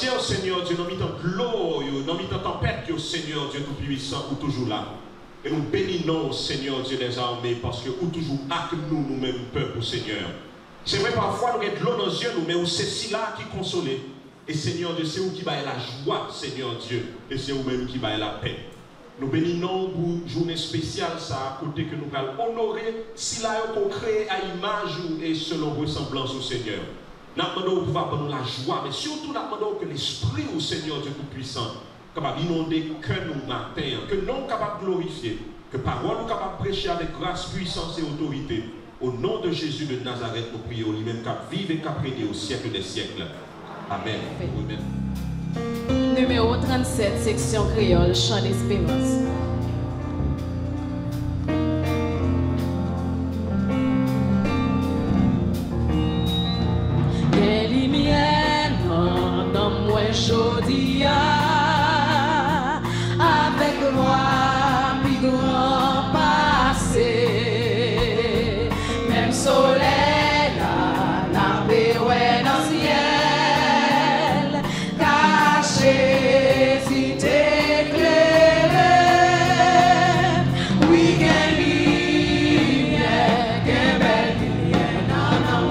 financier, Seigneur Dieu, dans mi-temps de l'eau, dans mi-temps de tempête, Seigneur Dieu Tout-Puissant, ou toujours là. Et nous bénissons, Seigneur Dieu des armées, parce que ou toujours avec nous, nous-mêmes, peuple, Seigneur. C'est vrai, parfois, nous avons de l'eau dans les yeux, mais c'est cela qui console. Et Seigneur Dieu, c'est vous qui va la joie, Seigneur Dieu, et c'est vous-même qui va la paix. Nous bénissons pour une journée spéciale, ça, à côté que nous allons honorer, si là, on crée à image et selon ressemblance au Seigneur. Nous demandons au pouvoir pour nous la joie, mais surtout nous demandons que l'Esprit au Seigneur Dieu Tout-Puissant capable d'inonder que nous matin, que nous sommes capables de glorifier, que parole nous capables de prêcher avec grâce, puissance et autorité. Au nom de Jésus de Nazareth, nous prions lui-même qui vive et qui régné au siècle des siècles. Amen. Numéro 37, section créole, chant d'espérance. Quelle lumière dans moi jodia, avec moi, puis grand passé, même soleil là, la paix dans le ciel, caché si t'éclairé, oui, quelle lumière, quelle belle lumière, non,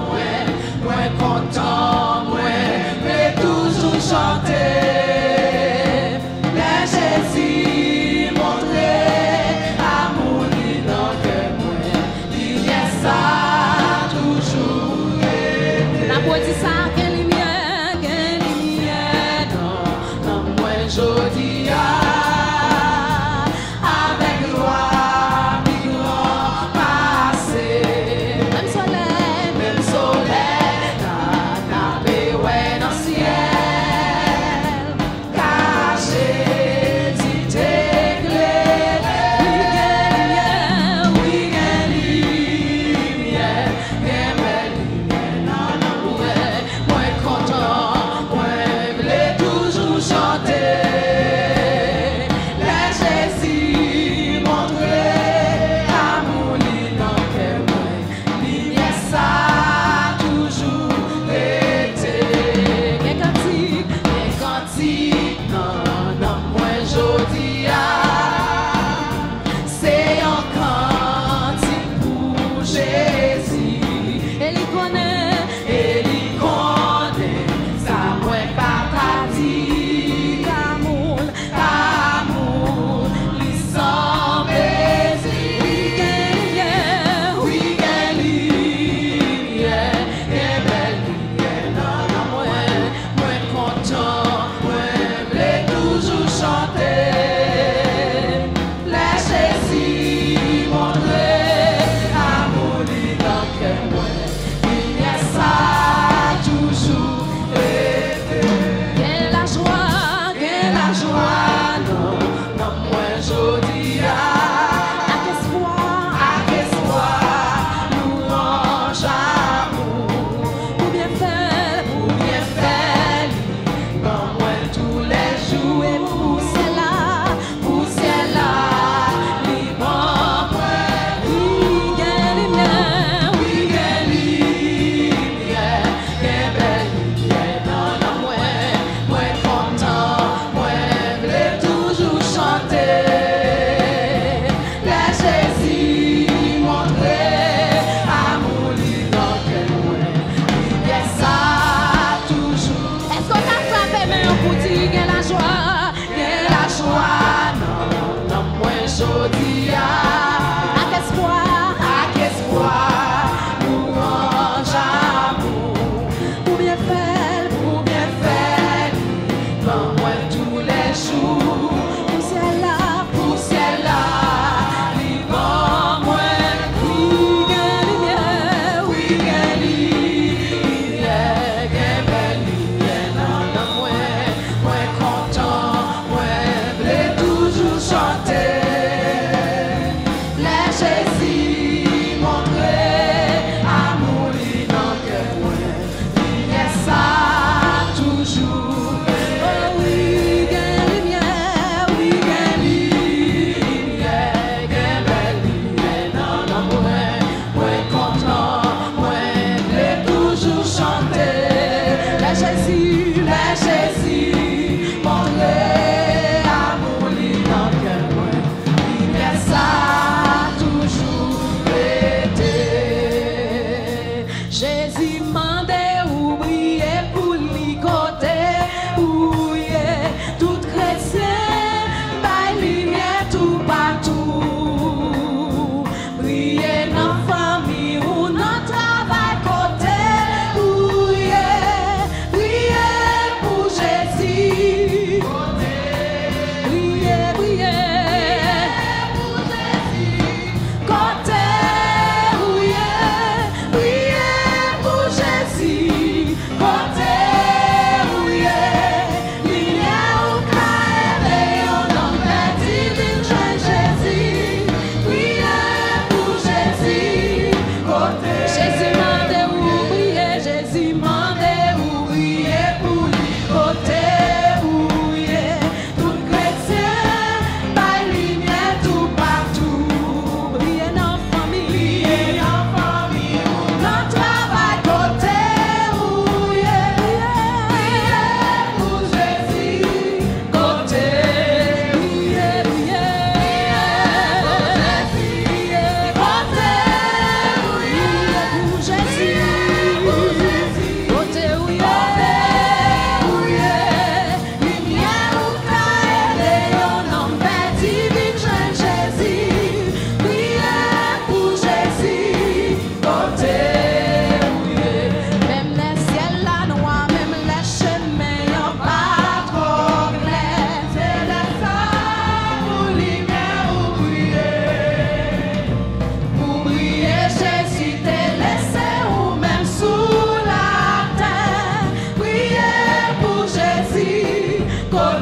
moi content, moi, mais toujours chanter. Chanter.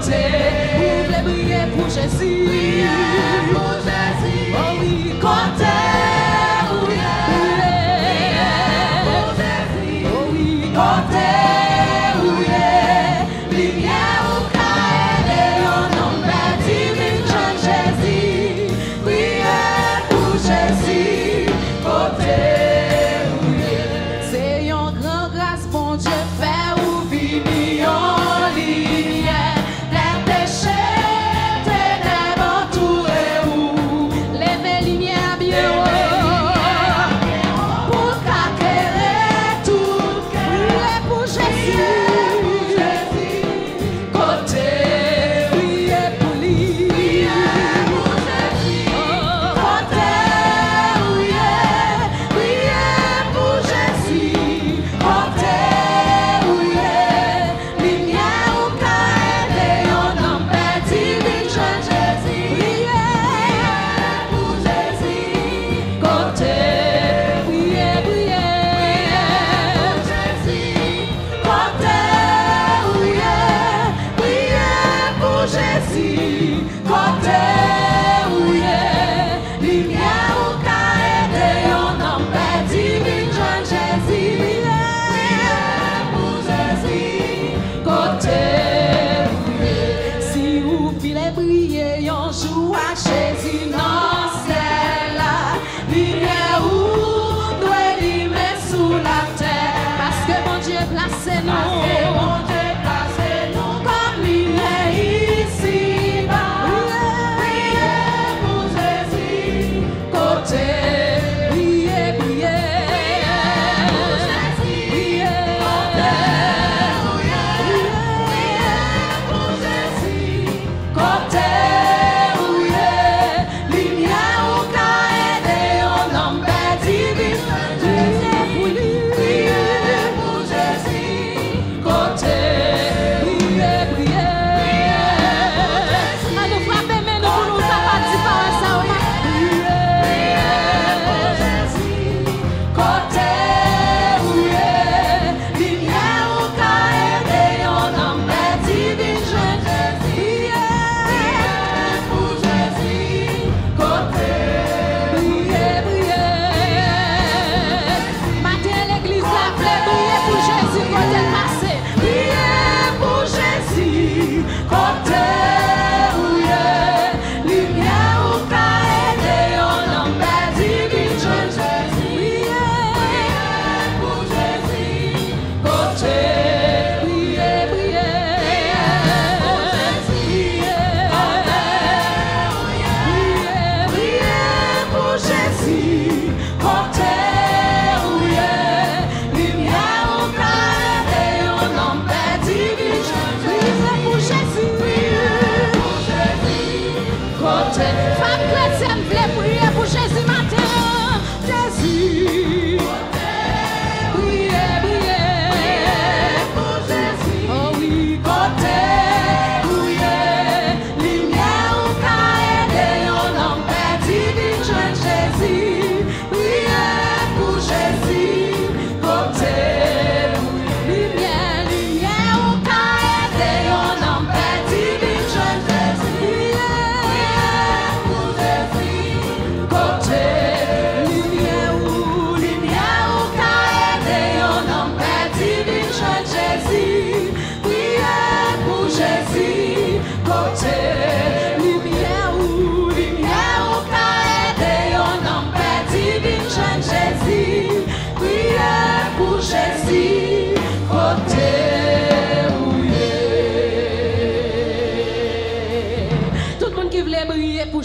côté, vous voulez briller pour Jésus. Oh oui, côté.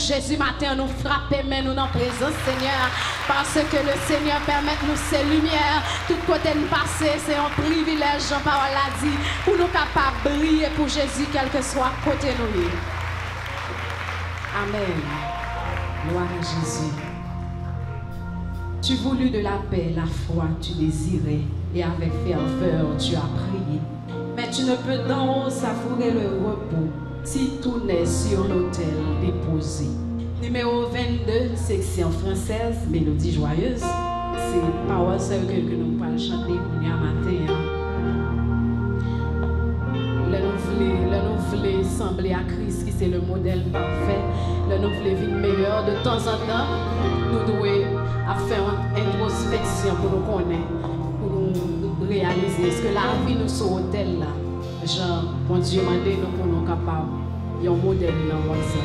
Jésus matin, nous frappons, mais nous en présence, Seigneur, parce que le Seigneur permet nous ces lumières. Tout côté nous passer, c'est un privilège, Jean-Paul l'a dit, pour nous capables de briller pour Jésus, quel que soit côté nous. Amen. Gloire à Jésus. Tu voulus de la paix, la foi, tu désirais, et avec ferveur, tu as prié. Mais tu ne peux d'en haut savourer le repos si tout n'est sur l'autel déposé. Numéro 22, section française, mélodie joyeuse. C'est paroles que nous allons chanter pour nous matin. Le nous voulons sembler à Christ qui c'est le modèle parfait, là nous voulons vivre meilleur, de temps en temps, nous devons faire une introspection pour nous connaître, pour nous réaliser est-ce que la vie nous sur hôtel là, genre, bon Dieu m'a dit nous pour nous capables, il y a un modèle dans moi ça.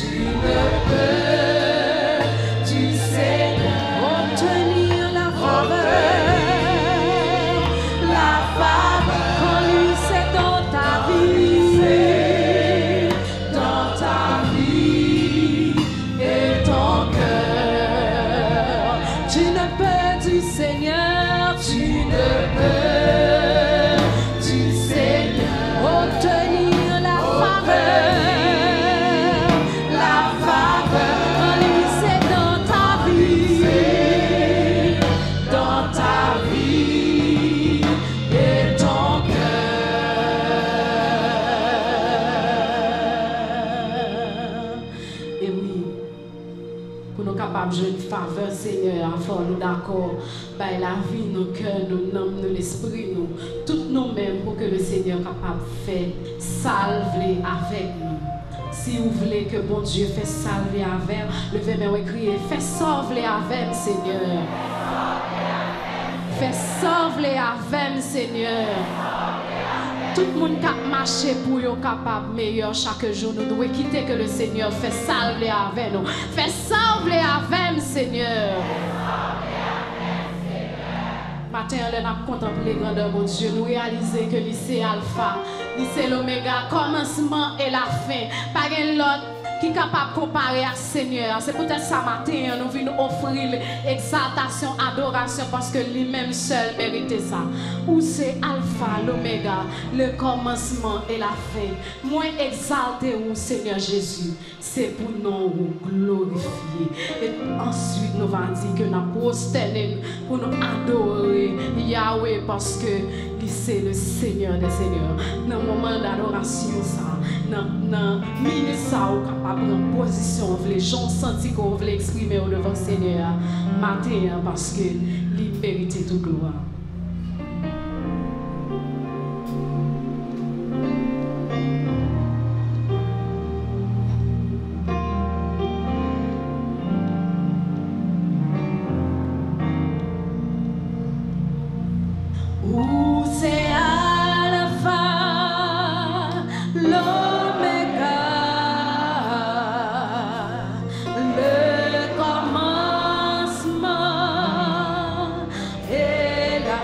tu ne peux, tu sais, obtenir la faveur. La faveur, quand lui c'est dans ta vie, et ton cœur. Tu ne peux du Seigneur, tu ne peux du Seigneur obtenir la faveur. La faveur, quand lui c'est dans ta vie, et ton cœur. Et oui, pour nous capables de jouer une faveur, Seigneur, afin nous d'accord, by la vie, nos cœurs, nos âmes, nos esprits, nous, toutes nous-mêmes, pour que le Seigneur capable de faire salver avec nous. Si vous voulez que bon Dieu fasse salver avec, levez-moi et criez, fais sauver avec, Seigneur. Fais sauver avec, Seigneur. Tout le monde qui a marché pour être capable meilleur chaque jour, nous devons quitter que le Seigneur fait salver avec nous. Fais sauver avec, Seigneur. Matin, on a contemplé grandeur mon Dieu, nous réaliser que c'est Alpha, c'est l'Oméga, commencement et la fin. Pas l'autre qui est capable de comparer à Seigneur. C'est peut-être ça matin, nous venons offrir exaltation, adoration, parce que lui-même seul méritait ça. Ou c'est Alpha, l'Oméga, le commencement et la fin. Moi exalté ou Seigneur Jésus, c'est pour nous glorifier. Et ensuite, nous allons dire que nous avons prosterné pour nous adorer Yahweh, parce que c'est le Seigneur des Seigneurs. Dans le moment d'adoration, ça, dans le minute, ça, vous capable de prendre position, les gens sentent qu'on veut exprimer au devant Seigneur matin, parce que il mérite toute gloire. Où c'est Alpha, l'Oméga, le commencement et la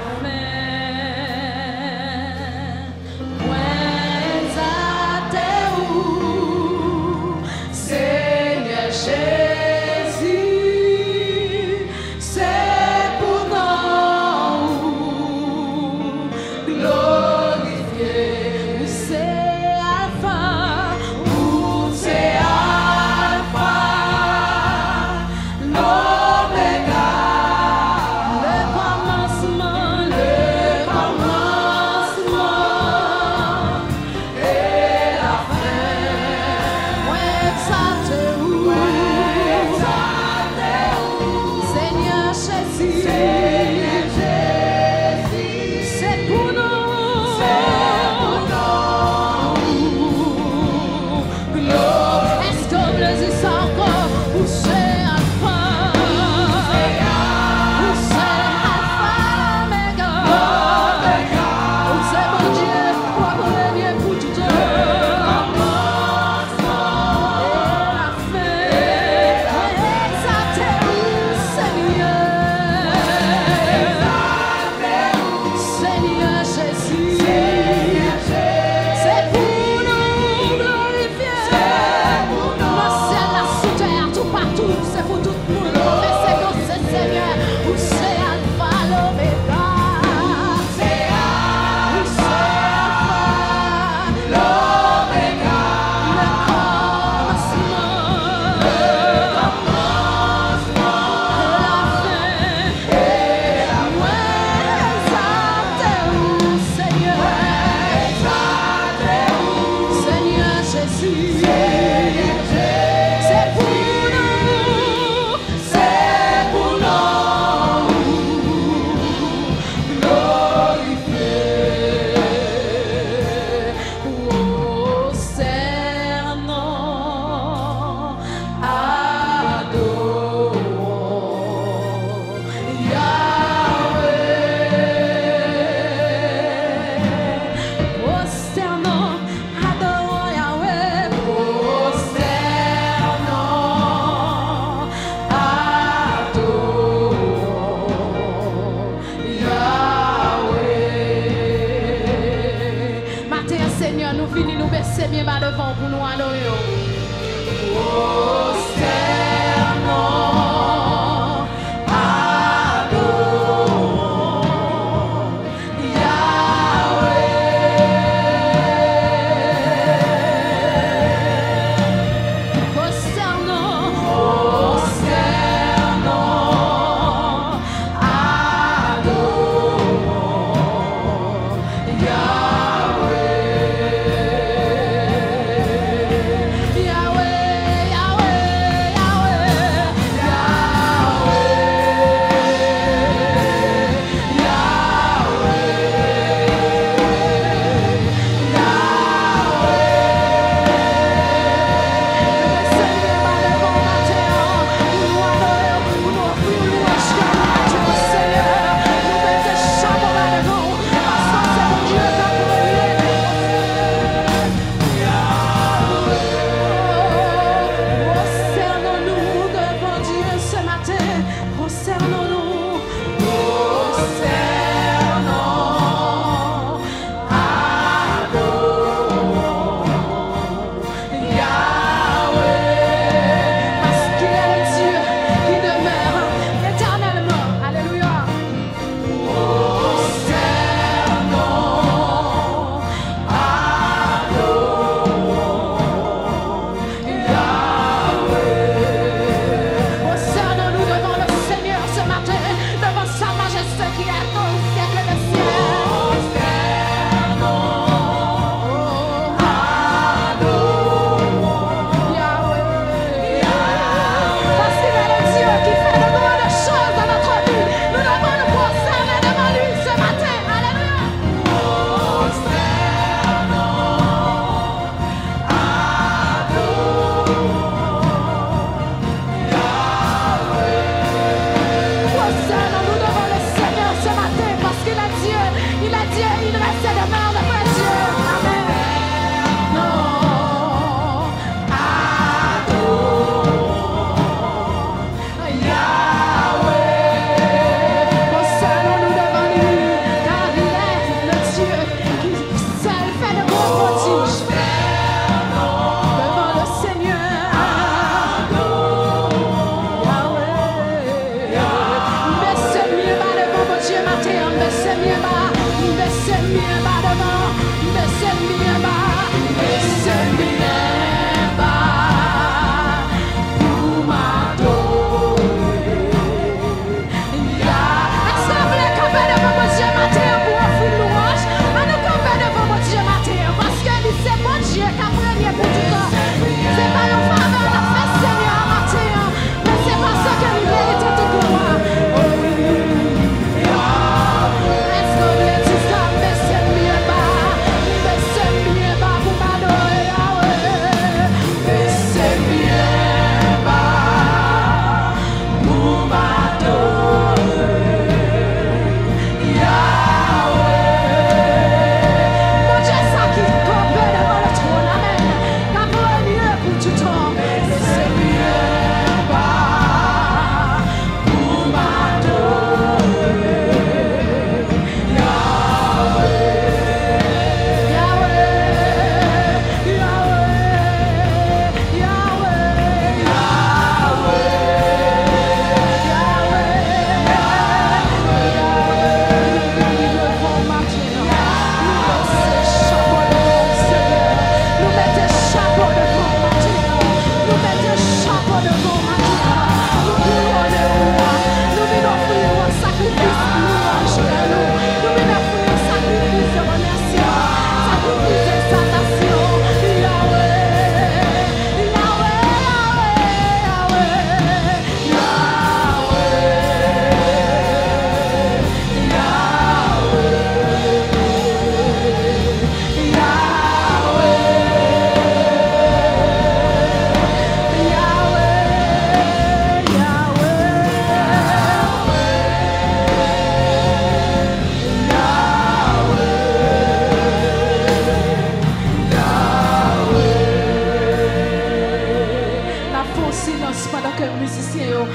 silence pendant que les musiciens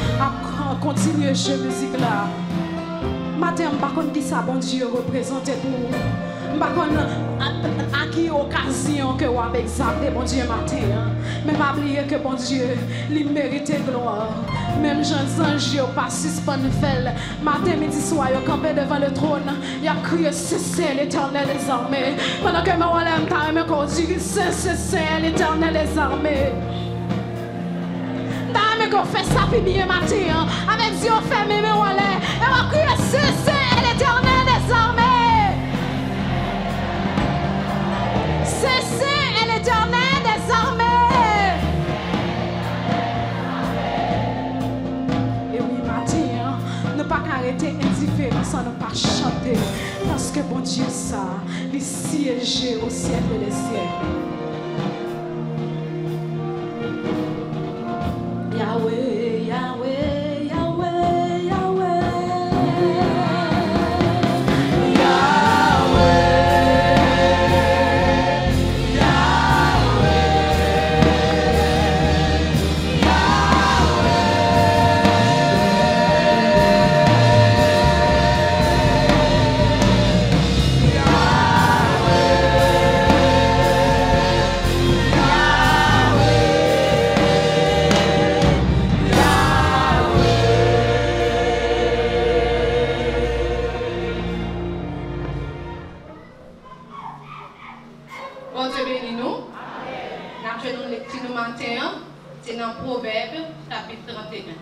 continuent à jouer musique là. Matin, je ne sais pas qui ça bon Dieu représente pour vous. Je ne sais pas à qui occasion que vous avez exalté bon Dieu matin. Mais je oublié que bon Dieu, il mérite gloire. Même jeunes anges n'ont pas suspendu faire. Matin, midi, soir, ils ont campé devant le trône. Ils ont crié, c'est l'Éternel des armées. Pendant que je me dis, c'est l'Éternel des armées. Mais qu'on fait ça puis bien matin, avec Dieu fait mes wallet, et on crie c'est l'Éternel des armées. C'est l'Éternel des armées. Et oui matin, ne pas arrêter indifférent sans ne pas chanter, parce que bon Dieu ça, il siège au ciel de les cieux. Yahweh, Yahweh, Yahweh, c'est dans Proverbe chapitre 31.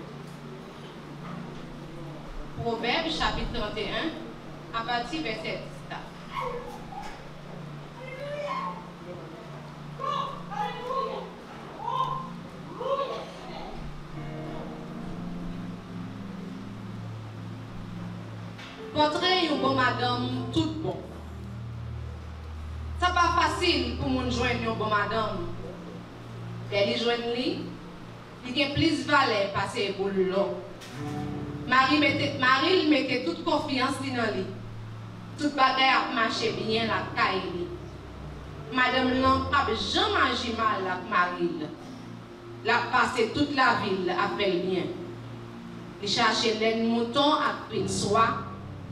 Proverbe chapitre 31, à partir du verset 10. Portrait une bonne madame, tout bon. Ça pas facile pour nous joindre une bonne madame. Elle joindre lui, il a plus valeur passer pour l'eau. Marie mettait toute confiance dans lui. Toute bagaille a marché bien la caille. Madame n'a pas jamais agi mal avec Marie. Elle a passé toute la ville à faire le bien. Il cherchait les moutons à prendre soie.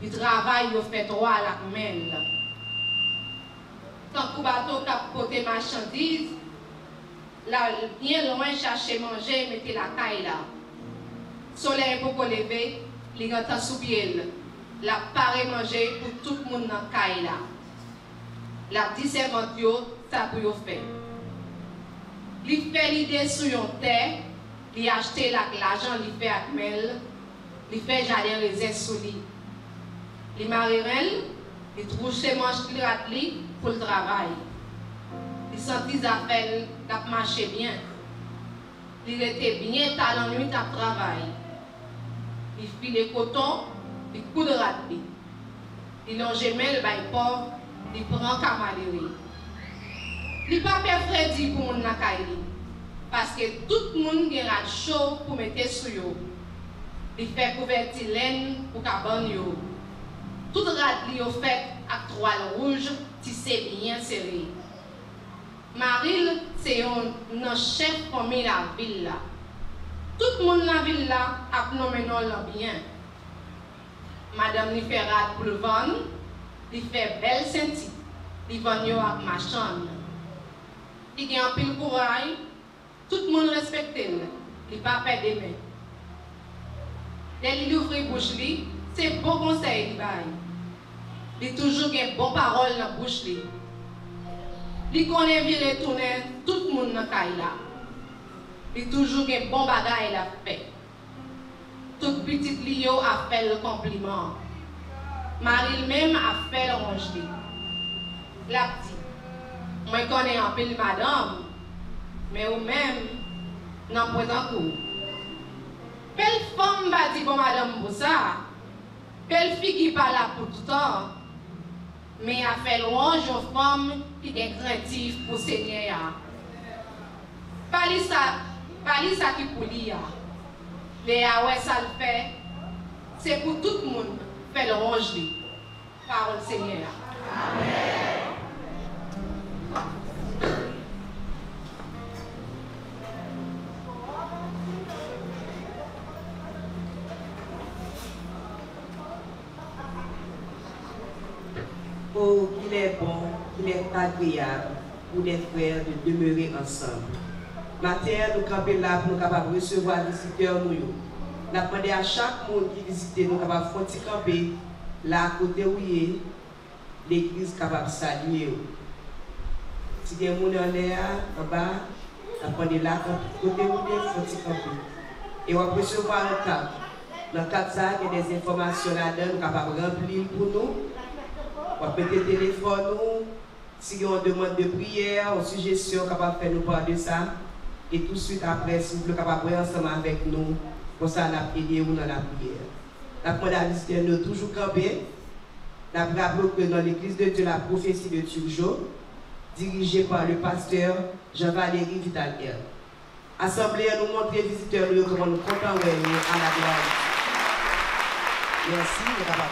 Il travaille, il fait droit à la mêle. Quand le bateau a porté marchandises, là, bien loin chercher manger, mettez la caille là. Soleil pour lever, il rentre sous pied. La paré manger pour tout le monde dans la caille là. La dit servante ça pour faire. Il fait l'idée sur une terre, il acheté l'argent, il fait avec mel, il fait jardin raisin sous lui. Il marie elle, il trouve ses manches pour le travail. Il sentit les affaires qui marchaient bien. Il était bien talent nuit à travail. Il fit les cotons, il coudre lui. Il longeait le bail pauvre, il prend camaderie. Il pas fait Freddy pour mon nakaïli. Parce que tout le monde a chaud pour mettre sur eux. Il fait couverture laine pour cabane yo. Tout radli au fait avec toile rouge, tissé bien serré. Maril, c'est un chef parmi la ville là. Tout le monde dans la ville là a nommé non bien. Madame lui fait rad pour le vendre, lui fait belle senti, lui vend avec marchand. Il a un pile courage, tout le monde respecte elle, il pas perdre des mains. Dès qu'il ouvre la bouche, c'est bon conseil qu'il baille. Il toujours une bonne parole dans la bouche. Il connaît virer tourner tout le monde dans la caille là. Il toujours une bon bagaille la fait. Toute petite Lio a fait le compliment. Marie même a fait le range. La petite, moi je connais un peu madame, mais ou même non pas encore. Belle femme va dire pour madame pour ça. Belle fille qui parle là pour tout le temps. Mais a fait louange aux femmes qui est craintive pour Seigneur. Pas ça qui pour lire. Les ouais ça le fait. C'est pour tout le monde faire louange. Parole Seigneur. Amen. Oh, qu'il est bon, qu'il est agréable pour les frères de demeurer ensemble. Matin, nous campons là pour nous capables de recevoir les visiteurs. Nous avons demandé à chaque monde qui visite, nous capables de faire camper là à côté où l'église capable de saluer. Si il y a des gens en l'air, en bas, nous avons demandé là à côté où faire camper. Et on peut recevoir un cap. Dans le cap, il y a des informations là-dedans, nous sommes capables de remplir pour nous. On peut mettre le téléphone, si on demande de prière, ou suggestion, capable de faire nous parler de ça. Et tout de suite après, si vous êtes capable de ensemble avec nous, pour ça, on a prié ou dans la prière. La première visite, nous toujours campé. Nous avons rappelé que dans l'église de Dieu, la prophétie de Turjo, dirigée par le pasteur Jean-Valéry Vitalier. Assemblée, nous montrer visiteurs comment nous comptons à la gloire. Merci, nous avons.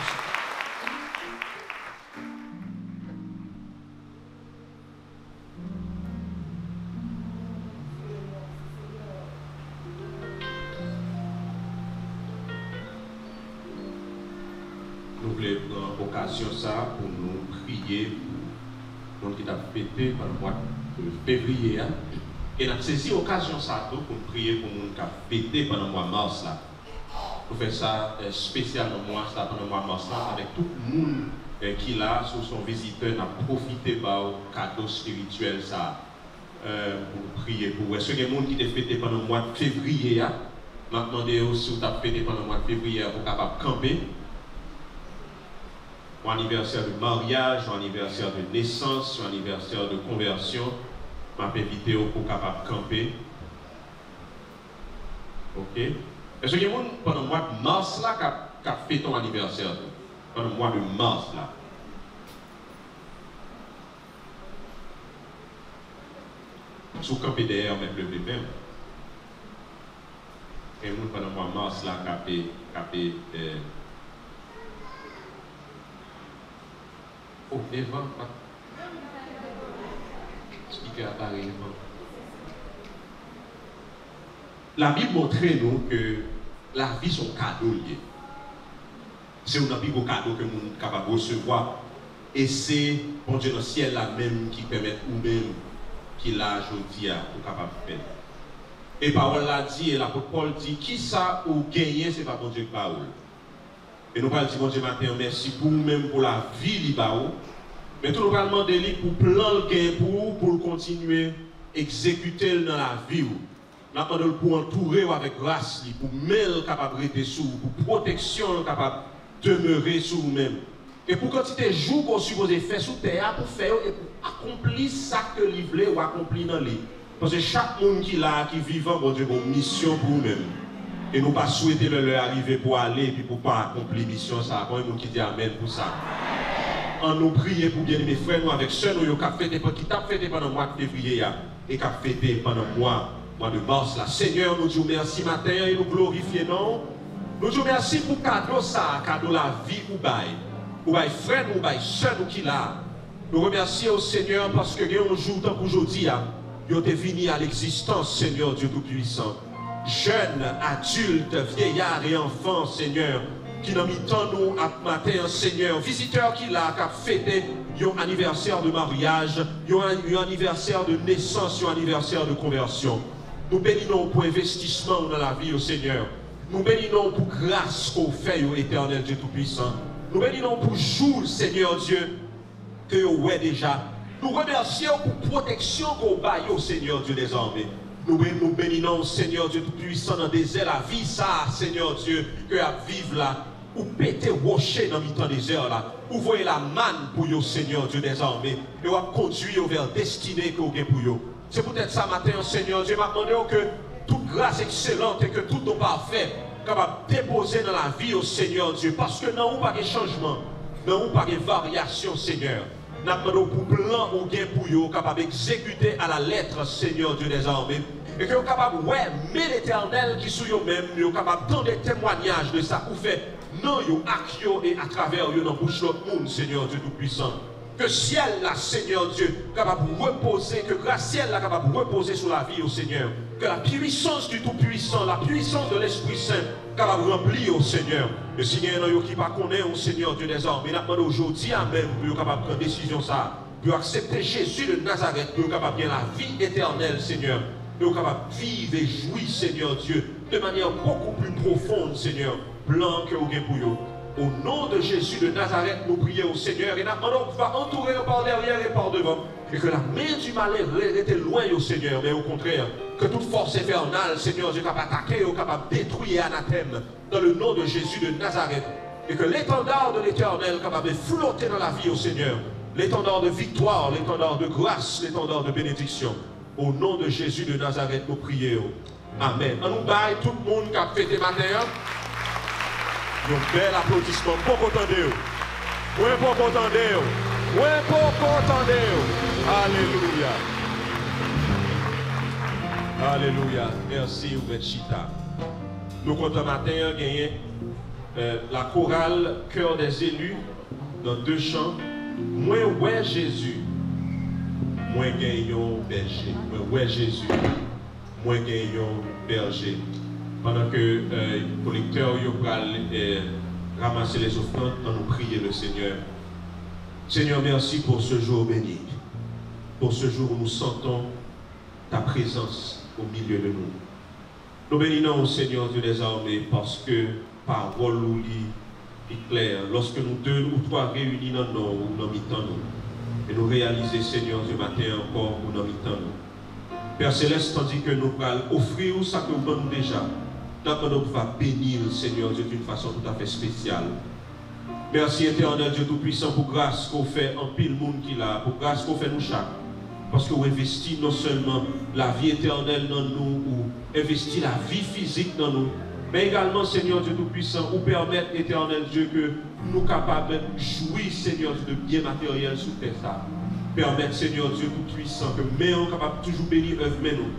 Nous voulons prendre l'occasion ça pour nous prier pour qui a fêté pendant le mois de février. Et nous avons saisi l'occasion ça pour prier pour nous qui a fêté pendant le mois de mars. Nous faisons ça spécialement pendant le mois de mars avec tout le monde qui là, sur son visiteur, n'a profité de cadeau spirituel ça pour prier pour. Est-ce qu'il y a des gens qui ont fêté pendant le mois de février? Je me demandé si vous avez fêté pendant le mois de février pour capable camper. Ou anniversaire de mariage, ou anniversaire de naissance, ou anniversaire de conversion, je vais inviter pour capable camper. Ok? Est-ce qu'il y a des gens pendant le mois de mars là qui a fait ton anniversaire? Pendant le mois de mars là. Sous camper derrière, mais lever même. Il y a des gens pendant le mois de mars là qui a fait. Oh, devant, speaker apparaît devant. La Bible montre nous que la vie est un cadeau lié. C'est un plus beau cadeau que nous sommes capables de recevoir. Et c'est, bon Dieu, dans le ciel là même qui permet ou même qui l'a aujourd'hui pour capable de faire. Et parole l'a dit, et l'apôtre Paul dit, qui ça ou gagner, c'est pas bon Dieu qui parle. Et nous parlons, bon Dieu, matin, merci pour vous-même, pour la vie libérale. Mais tout nous parlons demander pour plan le gain pour continuer à exécuter dans la vie. Nous demandons pour entourer avec grâce, pour mêler capable de rester sous, pour protection capable de demeurer sur vous-même. Et pour quantité de jours qu'on suppose faire sous terre, pour faire et pour accomplir ça que vous ou accomplir dans les. Parce que chaque monde qui là, qui vivant, bon Dieu, une mission pour vous-même. Et nous pas souhaiter leur arriver pour aller et puis pour pas accomplir mission ça. Quand nous qui dit amen pour ça. En nous prier pour bien mes frères nous avec ceux nous qui ont fêté pendant le mois de février et qui ont fêté pendant le mois de mars là. Seigneur, nous disons merci matin et nous glorifions non. Nous disons merci pour cadeau ça, cadeau la vie ou bail. Ou bail frère ou bail sœur nous qui là. Nous remercions au Seigneur parce que un jour tant qu'aujourd'hui ils ont venu à l'existence Seigneur Dieu Tout-Puissant. Jeunes, adultes, vieillards et enfants, Seigneur, qui n'ont mis tant nous à matin, Seigneur, visiteurs qui l'a fêté un anniversaire de mariage, un anniversaire de naissance, un anniversaire de conversion. Nous bénissons pour investissement dans la vie au Seigneur. Nous bénissons pour grâce qu'on fait au éternel Dieu Tout-Puissant. Nous bénissons pour jour, Seigneur Dieu, que vous avez déjà. Nous remercions pour protection qu'on baille au Seigneur Dieu désormais. Nous bénissons, Seigneur Dieu Tout-Puissant, dans des ailes, la vie, ça, Seigneur Dieu, que à vivre là, ou péter, rocher dans le temps des heures là, ou voyez la manne pour vous, Seigneur Dieu désormais, et vous conduire vers destinée que vous avez pour vous. C'est peut-être ça matin, Seigneur Dieu, m'a demandé que toute grâce excellente et que tout nos parfait, capable de déposer dans la vie au Seigneur Dieu, parce que non, pas de changement, non, pas de variation, Seigneur. Nous demandons pour plan ou bien pour vous, capable d'exécuter à la lettre, Seigneur Dieu désormais. Et que vous êtes capable, mais l'éternel qui est vous-même, vous êtes capable de donner des témoignages de ça, vous faites non, vous actio et à travers vous dans la bouche de l'autre monde, Seigneur Dieu Tout-Puissant. Que ciel là, Seigneur Dieu, capable de reposer, que grâce ciel là, capable de reposer sur la vie au Seigneur. que la puissance du Tout-Puissant, la puissance de l'Esprit Saint, capable remplir au Seigneur. Et si il y a un qui ne connaît au Seigneur Dieu des armes, mais nous aujourd'hui même pour capable prendre décision ça, pour accepter Jésus de Nazareth, pour capable bien la vie éternelle, Seigneur, pour capable vivre et jouir, Seigneur Dieu, de manière beaucoup plus profonde, Seigneur, blanc que vous avez pour vous. Au nom de Jésus de Nazareth, nous prions au Seigneur et nous va entourer par derrière et par devant. Et que la main du malin était loin au Seigneur, mais au contraire, que toute force infernale, Seigneur Dieu, capable d'attaquer ou capable de détruire anathème dans le nom de Jésus de Nazareth. Et que l'étendard de l'Éternel capable de flotter dans la vie au Seigneur. L'étendard de victoire, l'étendard de grâce, l'étendard de bénédiction. Au nom de Jésus de Nazareth, nous prions. Amen. On nous baille tout le monde qui a fêté matin. Un bel applaudissement. Pour content de vous. Oui, pour content de vous. Oui, pour content de vous. Alléluia. Alléluia. Merci, Oubetchita. Nous comptons matin gagner la chorale Cœur des élus dans 2 chants. Moi, ouais Jésus. Moi, gagnons berger. Moi, ouais Jésus. Moi, gagnons berger. Pendant que les collecteurs vont ramasser les offrandes, nous prier le Seigneur. Seigneur, merci pour ce jour béni. Pour ce jour où nous sentons ta présence au milieu de nous. Nous bénissons au Seigneur Dieu des armées parce que parole ou est claire. Lorsque nous 2 ou 3 réunis dans nos mi-temps, et nous réaliser, Seigneur, du matin encore pour nos mi-temps. Père Céleste, tandis que nous allons offrir ça que nous donnons déjà. Nous va bénir le Seigneur Dieu d'une façon tout à fait spéciale. Merci éternel Dieu Tout-Puissant pour grâce qu'on fait en pile monde qui l'a, pour grâce qu'on fait nous chaque. Parce que vous investissez non seulement la vie éternelle dans nous, ou investissez la vie physique dans nous, mais également Seigneur Dieu Tout-Puissant, ou permettre éternel Dieu que nous capables de jouir Seigneur Dieu de biens matériels sous terre. Permettre Seigneur Dieu Tout-Puissant que nous capables toujours bénir œuvre nous,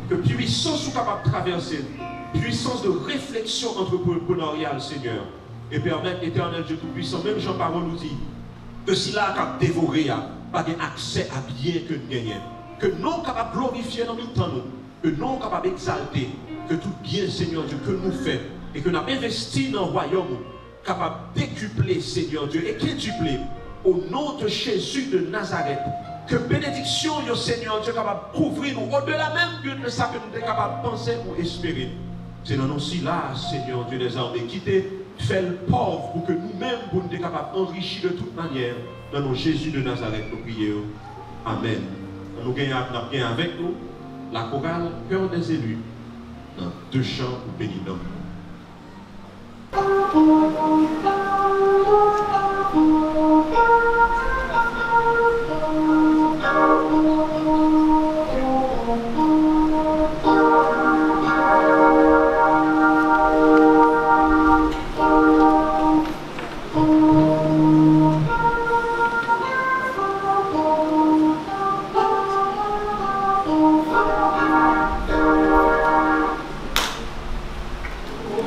que puissance soit capable de traverser. Puissance de réflexion entrepreneuriale, Seigneur. Et permettre, éternel Dieu Tout-Puissant, même Jean-Parole nous dit, que si là, qu'à dévorer, pas d'accès à bien que nous gagnons. Que nous capables de glorifier dans notre temps, que nous capables d'exalter, que tout bien, Seigneur Dieu, que nous faisons, et que nous avons investi dans le royaume, capable de décupler, Seigneur Dieu, et quintupler, au nom de Jésus de Nazareth. Que bénédiction, Seigneur Dieu, capable de couvrir nous, au-delà même de ça que nous sommes capables de penser ou espérer. C'est dans nous aussi là, Seigneur Dieu des armées, qui te fait le pauvre pour que nous-mêmes, nous soyons capables d'enrichir de toute manière. Dans nos Jésus de Nazareth, nous prions. Amen. Nous gagnons avec nous la chorale Cœur des élus dans 2 chants bénissants.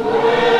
Ouais.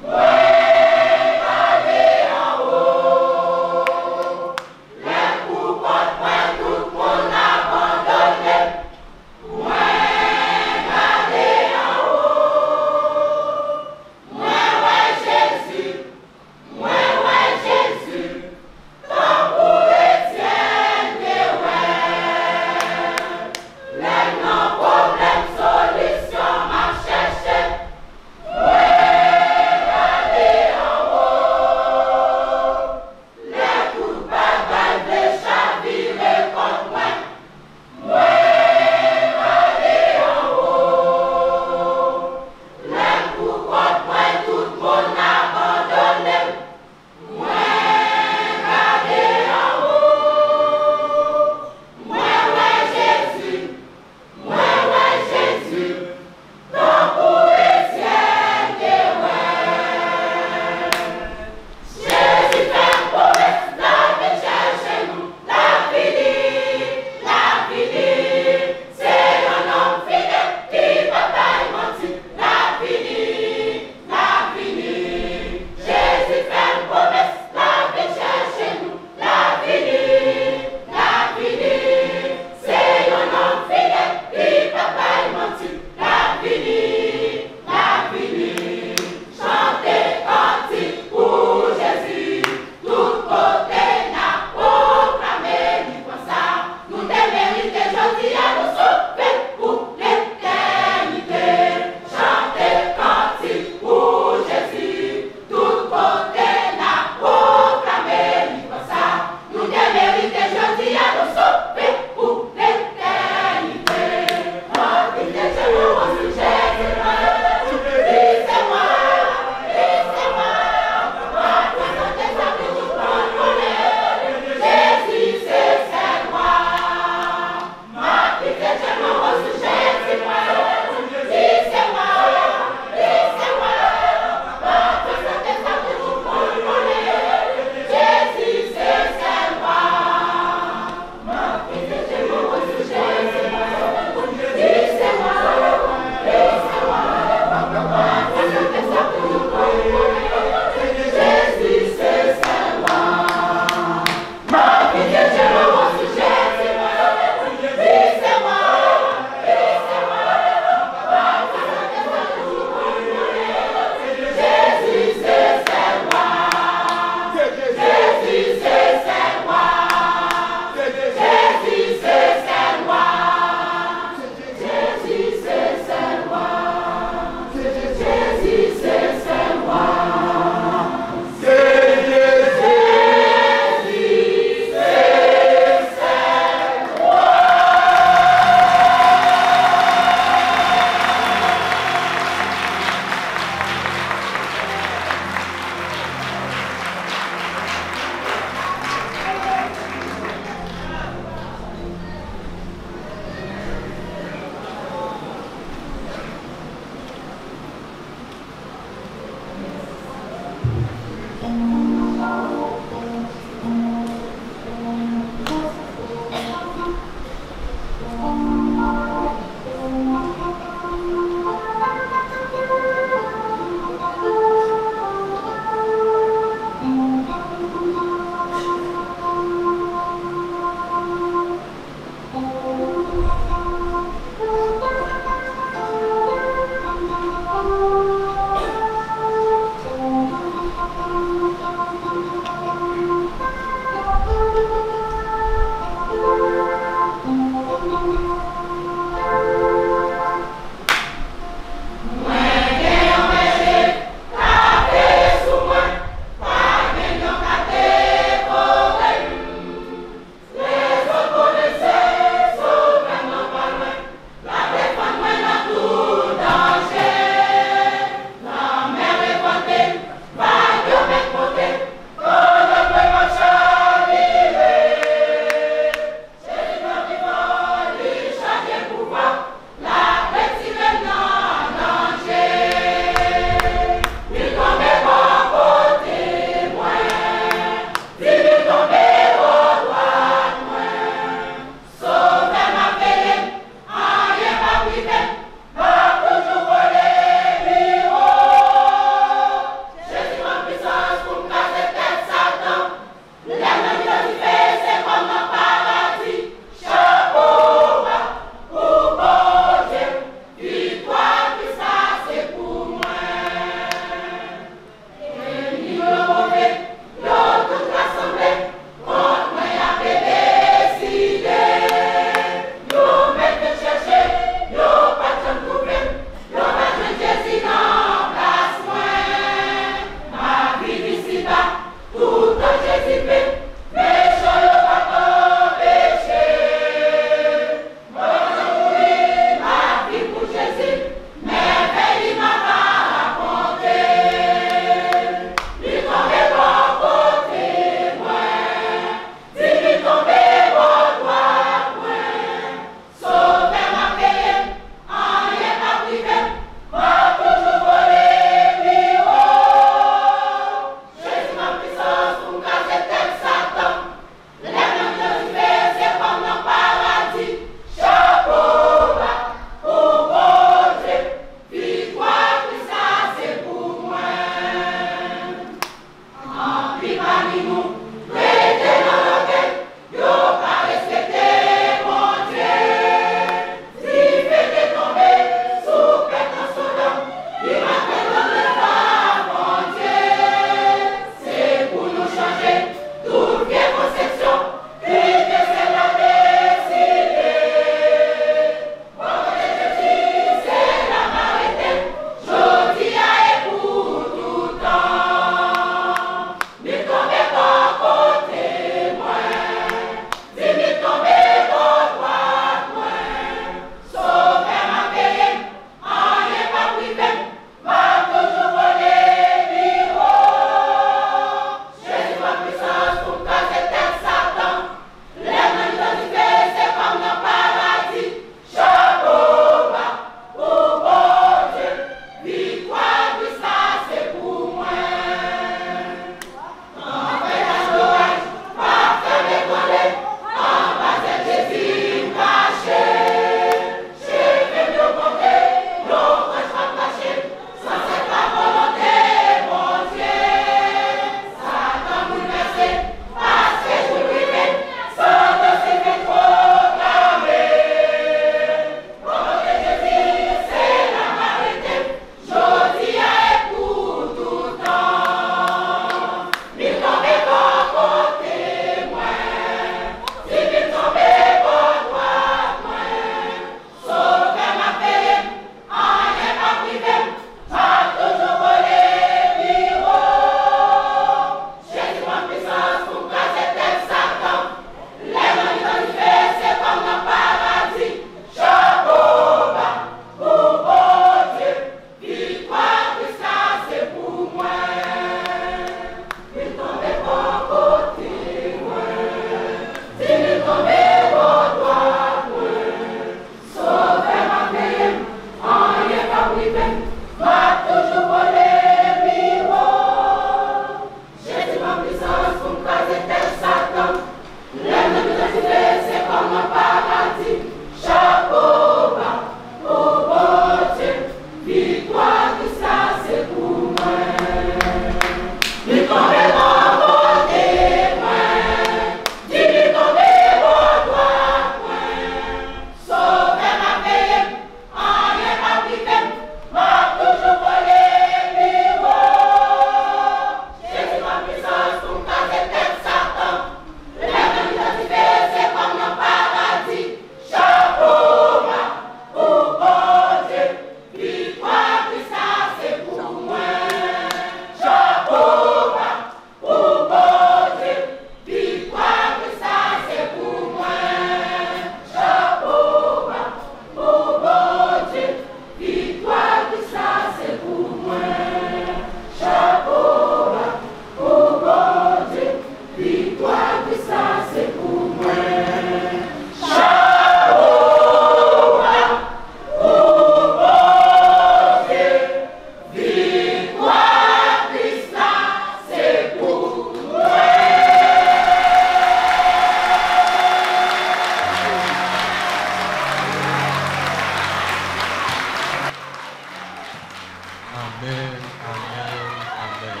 Amen, amen, amen.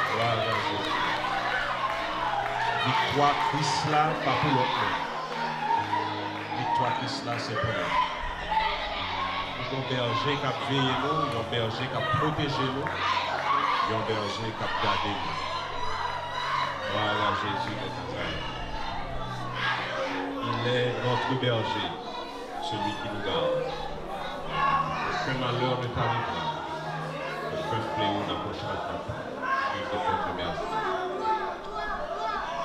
Gloire à Jésus. Victoire Christ là, pas pour l'autre. Victoire Christ là, c'est pour nous. Nous avons un berger qui a veillé nous, un berger qui a protégé nous, un berger qui a gardé nous. Gloire à Jésus de Nazareth. Il est notre berger, celui qui nous garde. Aucun malheur ne t'arrivera. Aucun fléau n'approchera ta table.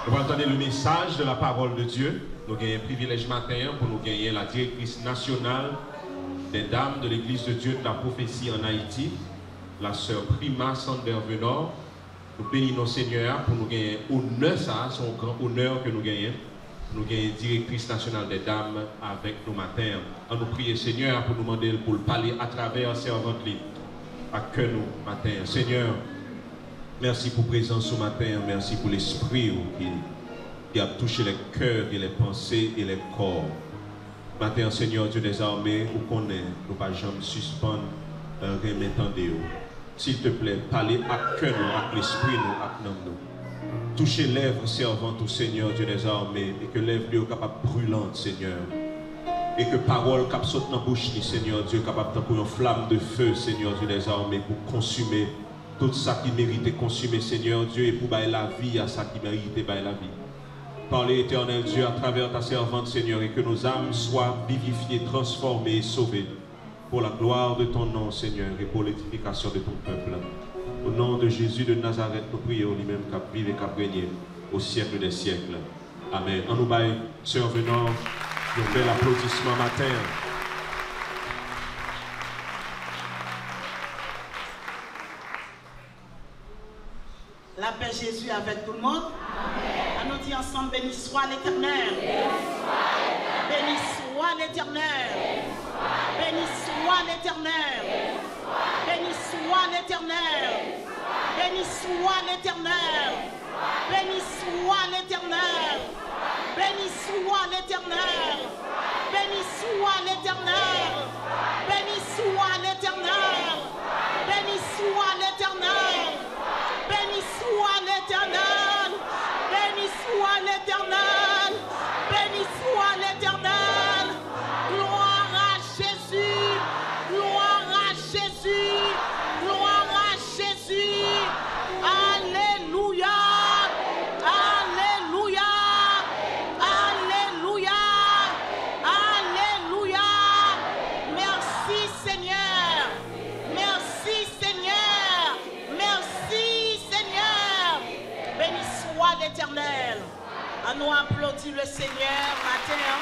Nous allons entendre le message de la parole de Dieu. Nous avons un privilège matin pour nous gagner la directrice nationale des dames de l'Église de Dieu de la prophétie en Haïti, la sœur Prima Sander Venor. Nous bénissons Seigneur pour nous gagner honneur, ça, son grand honneur que nous gagnons. Nous gagnons directrice nationale des dames avec nous matin. On nous prie Seigneur pour nous demander pour parler à travers servante à que nous matin. Seigneur, merci pour la présence ce matin, merci pour l'esprit qui a touché les cœurs et les pensées et les corps. Matin, Seigneur Dieu des armées, où qu'on est, nous ne pas jamais suspendre un remettant. S'il te plaît, parlez à cœur nous, à l'esprit nous, à nous. Touchez lèvres servantes au Seigneur Dieu des armées et que lèvres lui capable brûlante, Seigneur. Et que parole cap saute dans la bouche, Seigneur Dieu, capable d'envoyer une flamme de feu, Seigneur Dieu des armées, pour consumer tout ça qui mérite de consumer, Seigneur Dieu, et pour bailler la vie à ça qui mérite de bailler la vie. Parlez, éternel Dieu, à travers ta servante, Seigneur, et que nos âmes soient vivifiées, transformées et sauvées pour la gloire de ton nom, Seigneur, et pour l'édification de ton peuple. Au nom de Jésus de Nazareth, nous prions lui-même qui vive et qui règne au siècle des siècles. Amen. En nous baille, sœur Venor, un bel applaudissement matin. La paix Jésus avec tout le monde. Amen. On nous dit ensemble, béni soit l'Éternel. Béni soit l'Éternel. Béni soit l'Éternel. Béni soit l'Éternel. Béni soit l'Éternel. Béni soit l'Éternel. Béni soit l'Éternel. Béni soit l'Éternel. Béni soit l'Éternel. Béni soit l'Éternel. Béni soit l'Éternel. Béni soit l'Éternel. Béni soit l'Éternel. Gloire à Jésus. Gloire à Jésus. Gloire à Jésus. Alléluia. Alléluia. Alléluia. Alléluia. Merci Seigneur. Merci Seigneur. Merci Seigneur. Béni soit l'Éternel. On nous applaudit le Seigneur matin.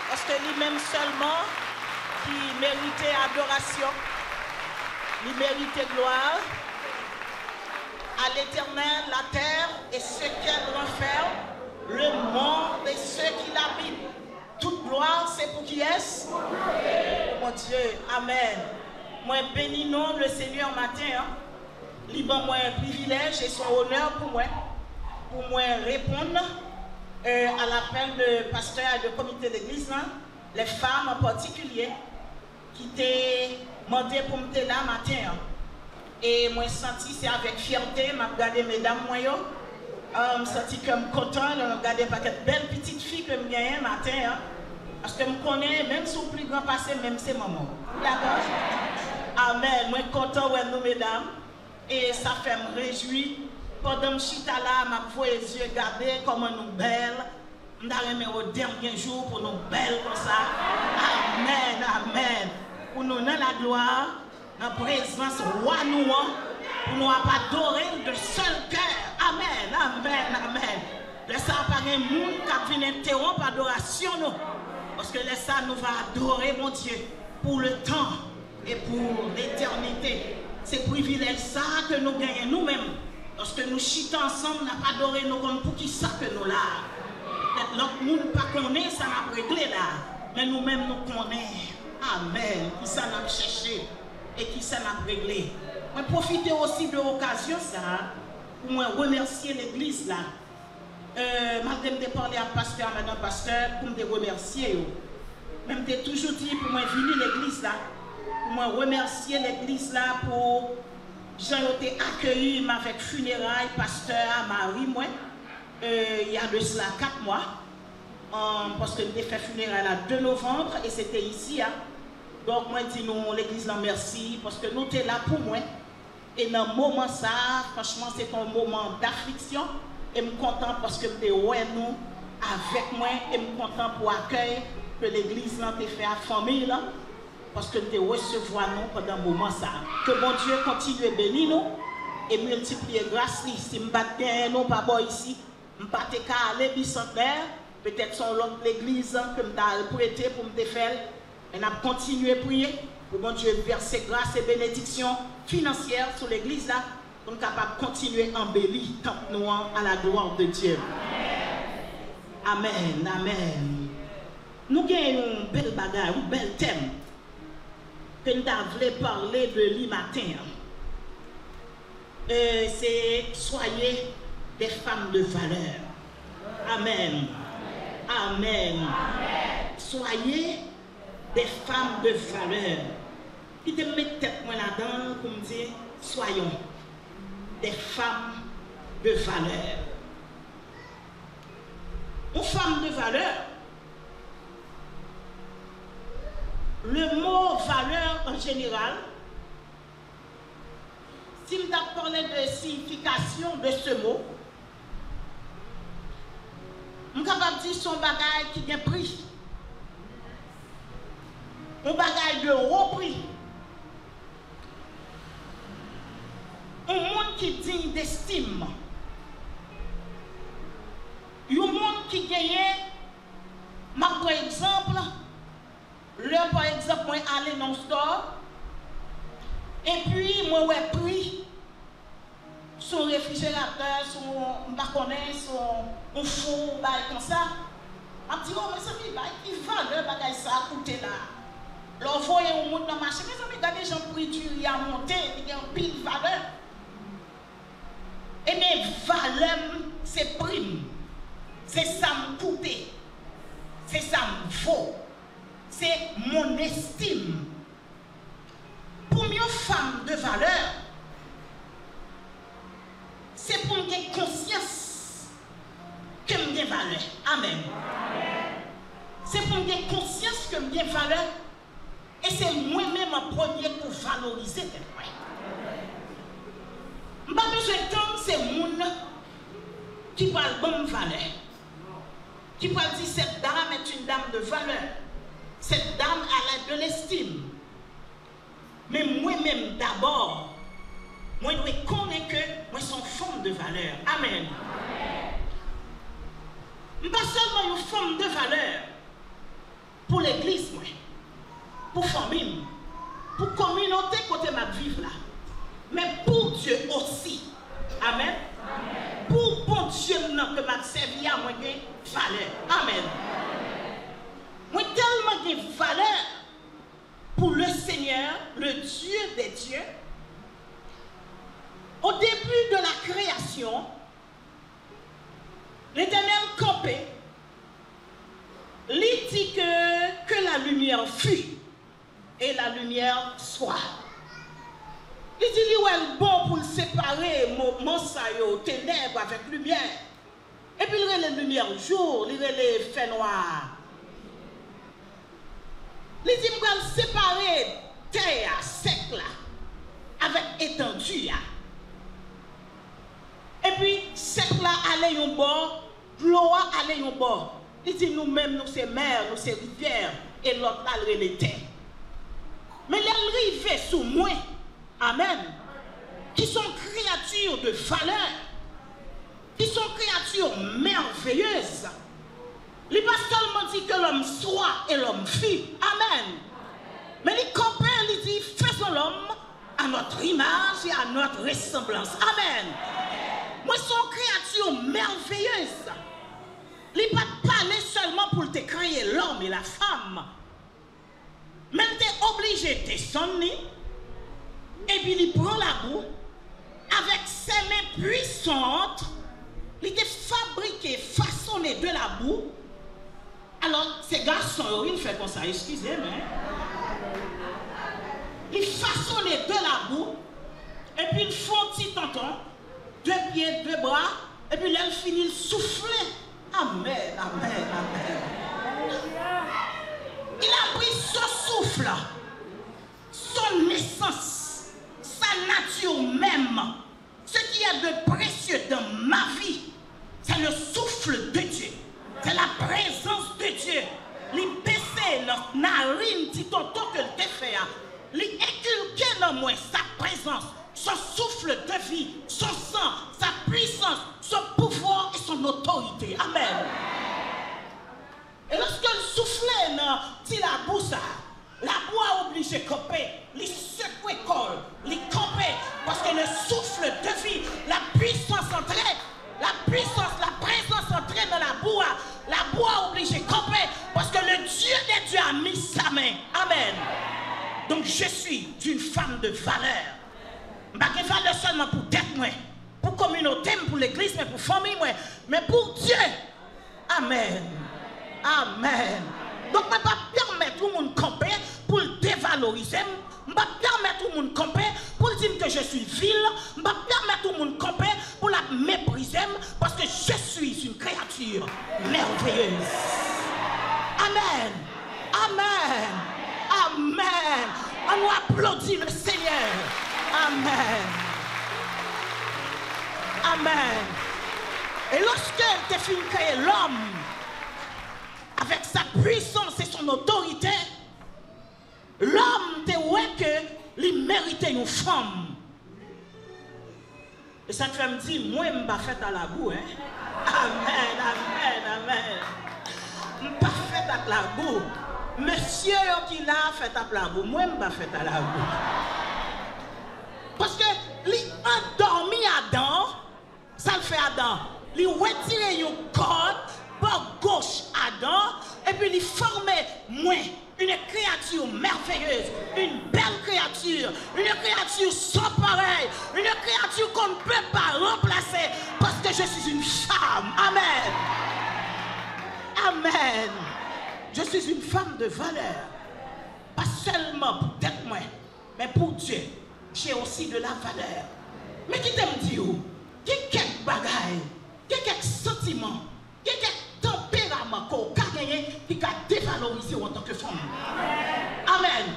Parce que lui-même seulement qui méritait adoration, il méritait gloire. À l'Éternel, la terre et ce qu'elle renferme, le monde et ceux qui l'habitent. Toute gloire, c'est pour qui est-ce? Mon Dieu, Amen. Moi, bénis non le Seigneur matin. Libre moi un privilège et son honneur pour moi répondre à l'appel de pasteur et de comité d'église, les femmes en particulier, qui t'ont demandé pour me là matin. Et moi, senti, c'est avec fierté, je regardé mesdames, je senti que je suis content, je regardé pas cette belle petite fille que je gagne matin. Parce que je connais, même si le plus grand passé, même c'est maman. D'accord? Amen. Moi, content, ouais, nous, mesdames. Et ça fait me réjouir. Pendant que je suis là, je vois les yeux garder comment nous belles. Je vais au dernier jour pour nous belles comme ça. Amen, amen. Pour nous dans la gloire, dans la présence roi nous, pour nous adorer de seul cœur. Amen, amen, amen. Laissez pas un monde qui vient interrompre l'adoration nous. Parce que laissez nous va adorer mon Dieu pour le temps et pour l'éternité. C'est privilège ça que nous gagnons nous-mêmes. Lorsque nous chitons ensemble, nous n'avons pas adoré nous pour qui ça que nous là. Peut-être l'autre monde pas connaît, ça n'a pas réglé là. Mais nous-mêmes nous connaissons. Amen. Qui ça n'a cherché et qui ça n'a réglé. Je profite aussi de l'occasion ça pour moi remercier l'église là. Malgré de parler à pasteur, maintenant pasteur, pour me remercier. Même de toujours dit pour moi venir l'église là. moi remercier l'église là pour j'ai été accueilli avec funérailles pasteur Marie moi il y a de cela 4 mois parce que j'ai fait funérailles le 2 novembre et c'était ici hein. Donc moi dis nous l'église là merci parce que nous étions là pour moi et dans le moment ça franchement c'est un moment d'affliction et je suis content parce que nous nous avec moi et je suis content pour l'accueil que l'église là fait à la famille là. Parce que nous recevoir nous pendant un moment ça. Que mon Dieu continue à bénir nous et multiplier grâce. Si je ne bats nous pas ici, je ne bats pas aller bicentenaire, peut-être sur l'autre l'église que je vais prêter pour me faire. Et nous continuer à prier pour mon Dieu verser grâce et bénédiction financière sur l'église là pour nous capables de continuer à embellir nous à la gloire de Dieu. Amen. Amen. Nous avons un bel bagage, un bel thème. Que nous voulons parler de lui matin. C'est soyez des femmes de valeur. Amen. Amen. Soyez des femmes de valeur. Il te met tête moi là-dedans pour me dire soyons des femmes de valeur. Une femme de valeur. Le mot valeur en général, si je parle de signification de ce mot, je suis capable de dire son bagage qui a prix. Un bagage de haut prix. Un monde qui digne d'estime. Un monde qui gagne, par exemple, par exemple, moi aller dans le store et puis moi ouais pris son réfrigérateur, son four, comme ça. Je me dis, oh, mais ça, il va le bagage ça à coûter là. L'envoyer au monde dans le marché, mais ça, regardez, les gens prix du riz à monter, il y a un pile valeur. Et mes valeurs, c'est prime. C'est ça me coûter. C'est ça me vaut. C'est mon estime. Pour une femme de valeur, c'est pour me conscience que je ai valeur. Amen. C'est pour me conscience que je ai valeur. Et c'est moi-même en premier pour valoriser tes points. Je n'ai pas besoin de c'est moun qui parle bonne valeur. Qui parle dire cette dame est une dame de valeur. Cette dame a de l'estime. Mais moi-même d'abord, moi je dois connaître que moi je suis une femme de valeur. Amen. Je ne suis pas seulement une femme de valeur pour l'église, pour la famille, pour la communauté côté ma vivre là. Mais pour Dieu aussi. Amen. Pour bon Dieu que m'a servi à moi de valeur. Amen. Moi tellement de valeur pour le Seigneur, le Dieu des dieux. Au début de la création, l'Éternel campait. Il dit que la lumière fut et la lumière soit. Il dit qu'il est bon pour séparer mon saillot, ténèbres avec lumière. Et puis il y a la lumière jour, il y a les faits noirs. Il dit qu'il va séparer terre sec là, avec étendue. Et puis sec là allait un bord, l'eau allait un bord. Il dit nous-mêmes, nous c'est mer, nous c'est rivière, et l'autre allait les terres. Mais les rivières sous moi, amen, qui sont créatures de valeur, qui sont créatures merveilleuses. Il n'a pas seulement dit que l'homme soit et l'homme fut, amen. Mais il compare, il dit faisons l'homme à notre image et à notre ressemblance, amen. Moi, sont créatures merveilleuses. Il n'a pas parlé seulement pour te créer l'homme et la femme. Mais il est obligé de descendre et puis il prend la boue avec ses mains puissantes. Il est fabriqué, façonné de la boue. Alors, ces garçons, ils font comme ça, excusez-moi. il façonnait de la boue, et puis il font petit tonton, 2 pieds, 2 bras, et puis là, il finit de souffler. Amen, amen, amen. Il a pris son souffle, son essence, sa nature même. Ce qui est de précieux dans ma vie, c'est le souffle de Dieu. C'est la présence de Dieu. Il baisse notre narine, petit tonton que le fait. Il inculque dans moi sa présence, son souffle de vie, son sang, sa puissance, son pouvoir et son autorité. Amen. Et lorsque le souffle dans la boue, la boue a obligé de camper, il secouer col, il camper, parce que le souffle de vie, la puissance entrée, la puissance, la présence entrée dans la boue a obligé de camper, parce que le Dieu des dieux a mis sa main. Amen. Donc je suis une femme de valeur. Je ne suis pas valeur seulement pour tête, pour la communauté, pour l'église, mais pour la famille, mais pour Dieu. Amen. Amen. Donc je ne vais pas permettre au monde de camper pour le dévaloriser. Je ne vais pas permettre au monde de camper pour dire que je suis vil. Je ne vais pas permettre au monde de camper pour la mépriser parce que je suis une créature merveilleuse. Amen. Amen. Amen. On nous applaudit le Seigneur. Amen. Amen. Et lorsqu'elle t'a fini de créer l'homme, avec sa puissance et son autorité, l'homme te ouais que il méritait une femme. Et ça te fait me dire, moi, je ne suis pas fait à la boue. Hein? Amen, amen, amen. Je ne suis pas fait à la boue. Monsieur qui l'a fait à la boue, moi, je ne suis pas fait à la boue. Parce que l'endormi Adam, ça le fait Adam. Il retire une corde par gauche Adam, et puis il formait moi, une créature merveilleuse, une belle créature, une créature sans pareil, une créature qu'on ne peut pas remplacer parce que je suis une femme. Amen. Amen. Je suis une femme de valeur. Pas seulement pour être moi, mais pour Dieu. J'ai aussi de la valeur. Mais qui t'aime dire, qui a quelques bagailles, qui a quelques sentiments, qui a quelques tempéraments qu'on a gagné, qui a dévalorisé en tant que femme. Amen.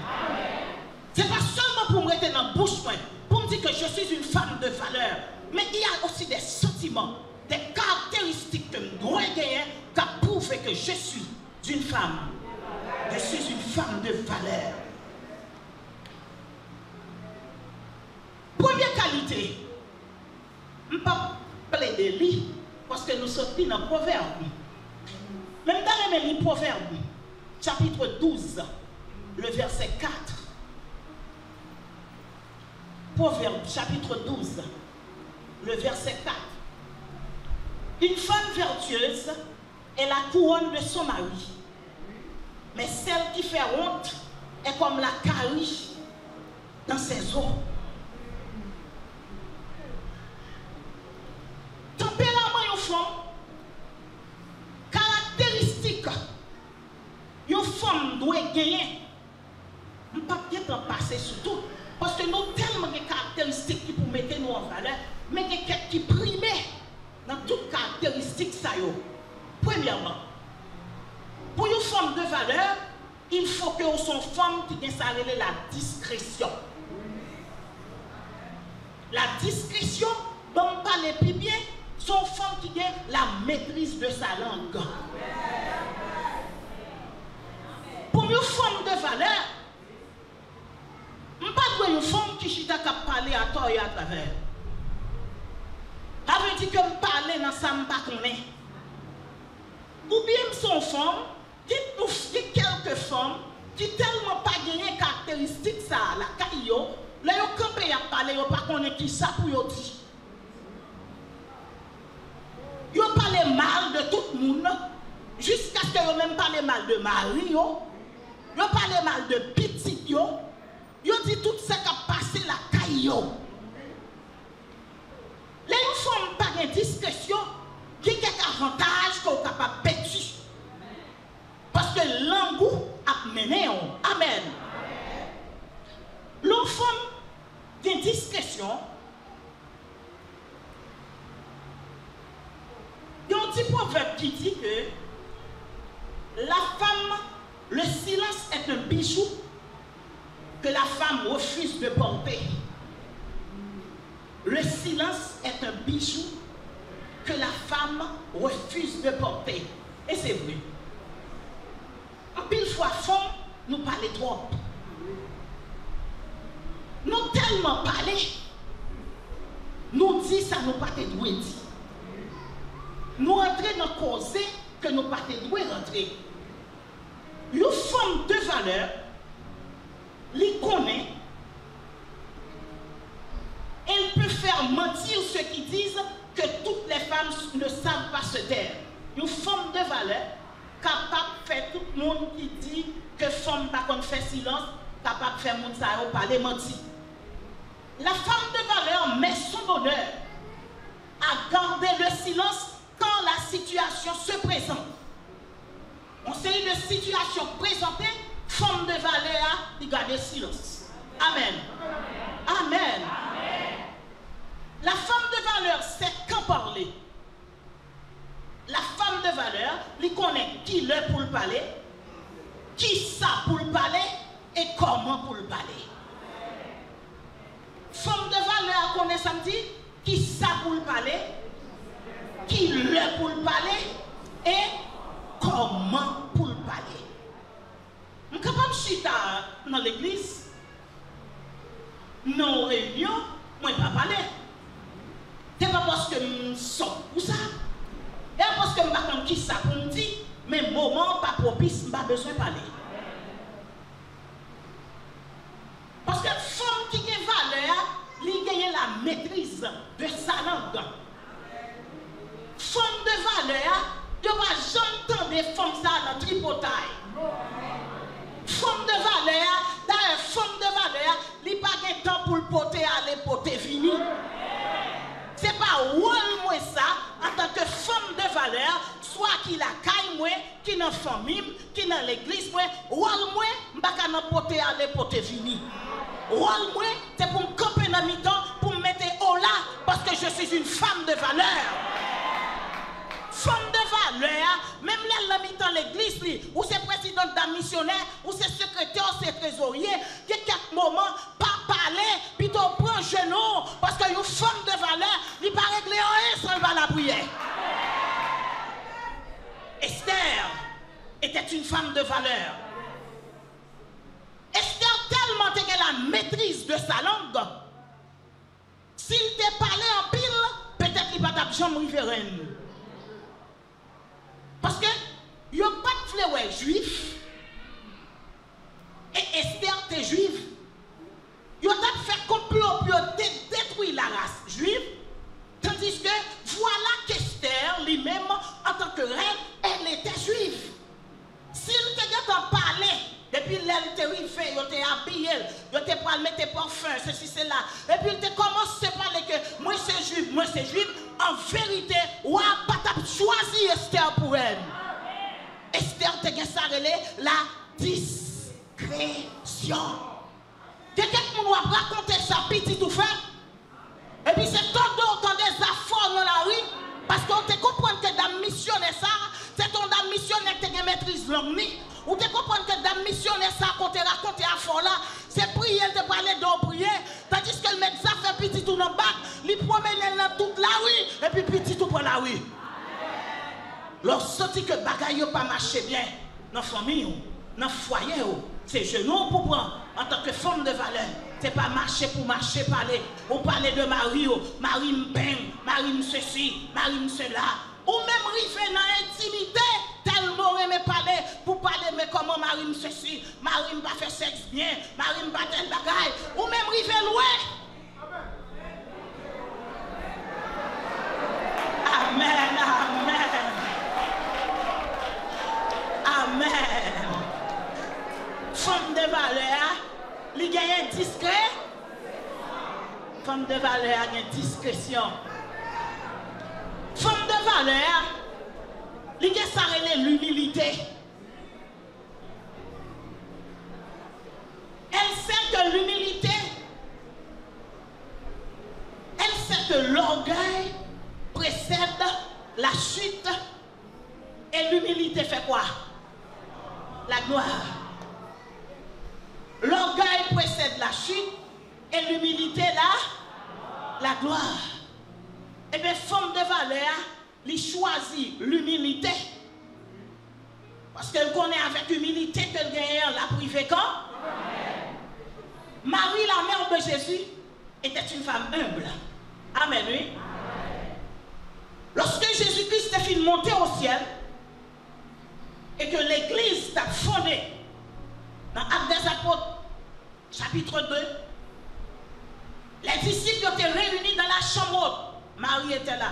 Ce n'est pas seulement pour me rester dans la bouche, pour me dire que je suis une femme de valeur, mais il y a aussi des sentiments, des caractéristiques que je dois gagner qui prouvent que je suis une femme. Je suis une femme de valeur. Première qualité, je ne peux pas plaider lui parce que nous sommes dans le proverbe. Même dans le proverbe, chapitre 12, le verset 4. Proverbe, chapitre 12, le verset 4. Une femme vertueuse est la couronne de son mari, mais celle qui fait honte est comme la carie dans ses os. Tempérament yon femme, caractéristique yon femme doit gagner. Je ne peux pas bien passer sur tout, parce que nous avons tellement de caractéristiques qui pour mettre nous en valeur, mais il y a quelques qui priment dans toutes caractéristiques ça yo. Premièrement, pour une femme de valeur, il faut que vous soyez une femme qui ait la discrétion. La discrétion, bon parler plus bien, sont femmes qui ont la maîtrise de sa langue. Pour une femme de valeur, je ne pas une femme qui chita qu'à parler à toi et à travers. Ça veut dire que je parle dans ça, je ne pas connaître. Ou bien son femme, qui quelques femmes qui tellement pas gagné caractéristique ça, la caillou, là yo campé à parler, yo pas connaît qui ça pour yo dire. Yo parle mal de tout le monde, jusqu'à ce que yo même parle mal de mari yo parle mal de petit yo dit tout ça qui a passé la caillou. Les femmes pas de discrétion, il y a quelques avantages qu'on est capable de perdre. Parce que l'angou a mené. Amen. L'on il y a une discrétion. Il y a un petit proverbe qui dit que la femme, le silence est un bijou que la femme refuse de porter. Le silence est un bijou que la femme refuse de porter. Et c'est vrai. En pile fois, femme, nous parlons trop. Nous tellement parlé, nous disons ça nous pas te doué dire. Nous rentrons dans cause que nous pas te doué rentrer. Une femme de valeur, elle connaît, elle peut faire mentir ceux qui disent que toutes les femmes ne savent pas se taire. Une femme de valeur, capable de faire tout le monde qui dit que femme par contre fait silence, capable de faire monde ça parler mentir. La femme de valeur met son honneur à garder le silence quand la situation se présente. On sait une situation présentée, femme de valeur, il garde le silence. Amen. Amen. Amen. La femme de valeur sait quand parler. La femme de valeur, elle connaît qui l'est pour le parler, qui ça pour le parler et comment pour le parler. Femme de valeur connaît samedi, qui ça pour le parler, qui l'est pour le parler et comment pour le parler. Je suis capable de chita dans l'église, dans les réunions, moi je ne vais pas parler. Ce n'est pas parce que je sors pour ça. Et parce que je ne sais pas qui ça pour me dire, mais moment pas propice, je n'ai pas besoin de parler. Parce que femme qui a valeur, il gagne la maîtrise de sa langue. Femme de valeur, il n'y a pas jamais des femmes dans le tripotail. Femme de valeur, d'ailleurs, femme de valeur, il n'y a pas de temps pour le poter aller poter fini. Ce n'est pas rôle moi ça, en tant que femme de valeur, soit qui la caille moi, qui dans la famille, qui dans l'église moi, rôle moi, je ne vais pas poter aller poter fini. Rôle moi, c'est pour me camper dans mi-temps, pour me mettre au là, parce que je suis une femme de valeur. Femme de valeur, même là, mi-temps l'église, ou c'est présidente d'un missionnaire, ou c'est secrétaire, ou c'est trésorier, il y a quelques moments, pas parler, plutôt prendre genou, parce qu'une femme de valeur, il pas régler rien sans va la prière. Esther était une femme de valeur. Esther tellement qu'elle a la maîtrise de sa langue. S'il te parlait en pile, peut-être qu'il va t'abjammer riveraine. Parce que il n'y a pas de fleur juif. Et Esther était juive. Il a fait complot pour détruire la race juive. Tandis que voilà qu'Esther, lui-même, en tant que reine, elle était juive. S'il te parlait, depuis l'elle te fait, il t'a habillé, il t'a pas mettre parfum, ceci, cela. Et puis il te commence à parler que moi c'est juif, moi c'est juif. En vérité, ou pas choisi Esther pour elle. Esther te gagne ça la discrétion. Quelqu'un qui nous a raconté sa petite tout fait. Et puis c'est tant des affaires dans la rue. Parce qu'on te comprend que dans missionnaire ça, c'est ton dans missionnaire qui maîtrise l'homme. Ou te comprendre que dans missionnaire ça, quand tu racontes à fond là, c'est prier, te parler d'en prier. Tandis que le médecin fait petit tout dans le bac, il promène dans toute la rue, et puis petit tout pour la rue. Lorsque que bagaille pas marché bien, dans la famille, dans le foyer, c'est genou pour prendre en tant que femme de valeur. C'est pas marcher pour marcher, parler. Ou parler de Marie, Marie me baigne, Marie me ceci, Marie me cela. Ou même river dans l'intimité, tellement me parler, pour parler, mais comment Marie me ceci, Marie me pas fait sexe bien, Marie me pas tel bagaille. Ou même river loin. Amen, amen. Amen. Femme de valeur, il y a un discret. Femme de valeur, il y a une discrétion. Femme de valeur, il y a l'humilité. Elle sait que l'humilité que l'orgueil précède la chute et l'humilité fait quoi? La gloire. L'orgueil précède la chute et l'humilité la gloire. Et bien, femme de valeur, il choisit l'humilité. Parce qu'elle connaît avec humilité qu'elle gagne la privée quand? Marie, la mère de Jésus, était une femme humble. Amen, oui. Amen. Lorsque Jésus-Christ est fini monter au ciel et que l'église t'a fondé dans Actes des Apôtres, chapitre 2, les disciples étaient réunis dans la chambre haute. Marie était là.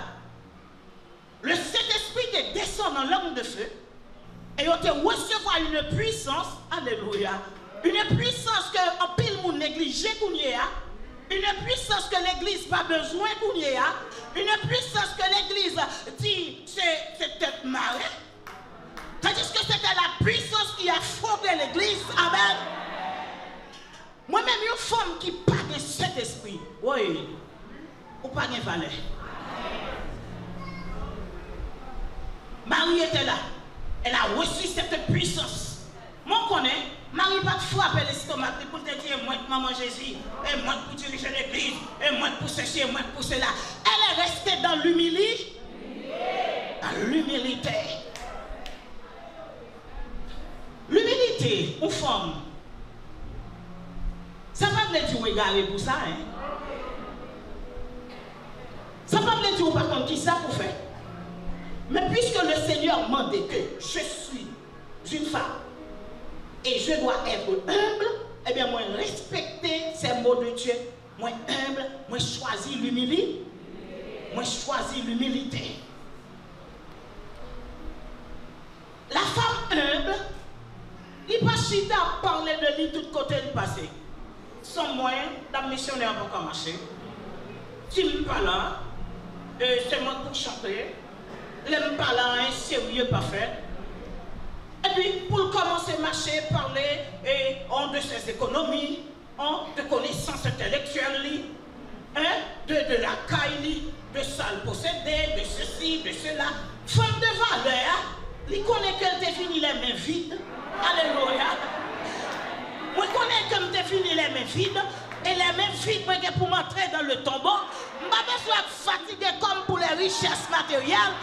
Le Saint-Esprit est descendu dans l'homme de feu et ils ont recevoir une puissance, alléluia, une puissance que en pile moun négligé qu'on y a, une puissance que l'église n'a pas besoin qu'on y a, une puissance que l'église dit c'est peut-être marée, tandis que c'était la puissance qui a fondé l'église. Amen. Moi-même, une femme qui n'a pas de cet esprit, oui, ou pas de valeur. Marie était là. Elle a reçu cette puissance. Moi, je connais, Marie n'a pas de frapper l'estomac pour te dire, moi, maman Jésus, et moi pour diriger l'église, et moi pour ceci, et moi pour cela. Elle est restée dans l'humilité. Dans l'humilité. L'humilité, aux femmes. Ça ne veut pas dire regarder pour ça. Hein? Ça ne veut pas dire par contre qui ça pour faire. Mais puisque le Seigneur m'a dit que je suis une femme et je dois être humble, eh bien moi respecter ces mots de Dieu. Moi humble, moi choisis l'humilité. Moi choisis l'humilité. La femme humble, il pas chita à parler de lui tout côté du passé. Sans moyen, la missionnaire n'a pas marché. Si je ne suis pas là, c'est moi pour chanter. L'aime pas là, un sérieux pas fait. Et puis, pour commencer à marcher, parler de ses économies, de connaissances intellectuelles, de la caille, de salles possédées, de ceci, de cela. Femme de valeur, il connaît qu'elle définit les mains vides. Alléluia. Moi, je connais qu'elle définit les mains vides. Et les mains vides pour m'entrer dans le tombeau. Je ne vais pas fatigué comme pour les richesses matérielles.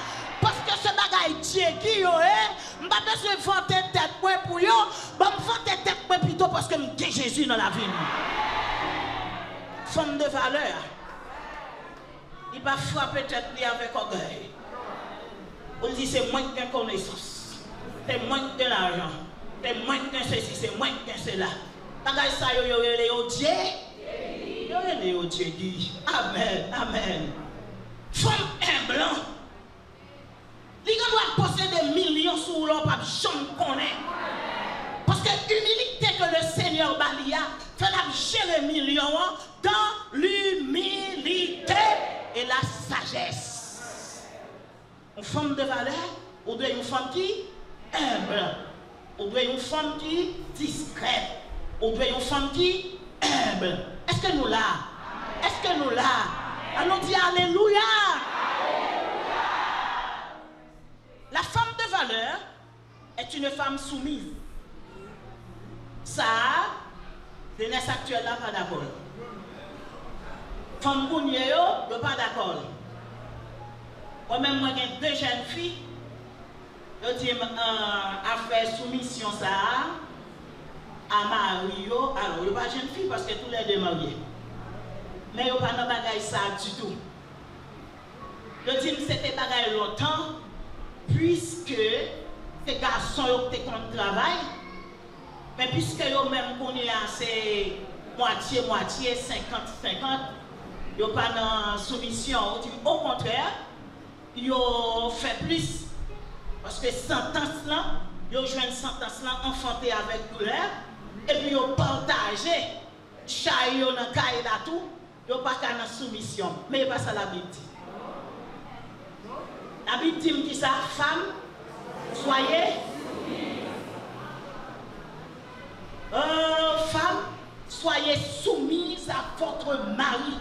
Parce que ce bagage Dieu qui est, je ne vais pas besoin de vanter tête pour eux. Je vais vanter tête plutôt parce que j'ai Jésus dans la vie. Femme de valeur. Il va frapper tête avec orgueil. On dit c'est moins que connaissance. C'est moins que l'argent. C'est moins que ceci, c'est moins que cela. Bagage ça, yo Dieu. Yo Dieu dit. Amen, amen. Femme humble. Les gens doivent posséder des millions sur l'or, pas de chambre qu'on est. Parce que l'humilité que le Seigneur Balia fait la gérer millions dans l'humilité et la sagesse. Une femme de valeur, ou bien une femme qui humble, ou bien une femme qui discrète, ou bien une femme qui humble. Est-ce que nous là? Est-ce que nous là? Allons dire Alléluia. La femme de valeur est une femme soumise. Ça, jeunesse actuelle là pas d'accord. Femme gounier yo, pas d'accord. Moi-même, moi j'ai deux jeunes filles. Je dis à faire soumission ça à Mario. Alors, je ne pas jeune fille parce que tous les deux mariés. Mais je ne pas dans bagaille ça du tout. Je dis que c'était bagaille longtemps. Puisque ces garçons ont été contre le travail, mais puisque eux-mêmes connaissent c'est moitié, 50-50, ils n'ont pas de soumission. Au contraire, ils ont fait plus. Parce que sentence là, ils ont joué une sentence là enfantée avec douleur, et puis ils ont partagé, chaille dans le cahier là tout, ils n'ont pas qu'à la soumission. Mais il n'y a pas ça la Bible dit. La Bible dit que ça, femme, soyez. Femme, soyez soumise à votre mari.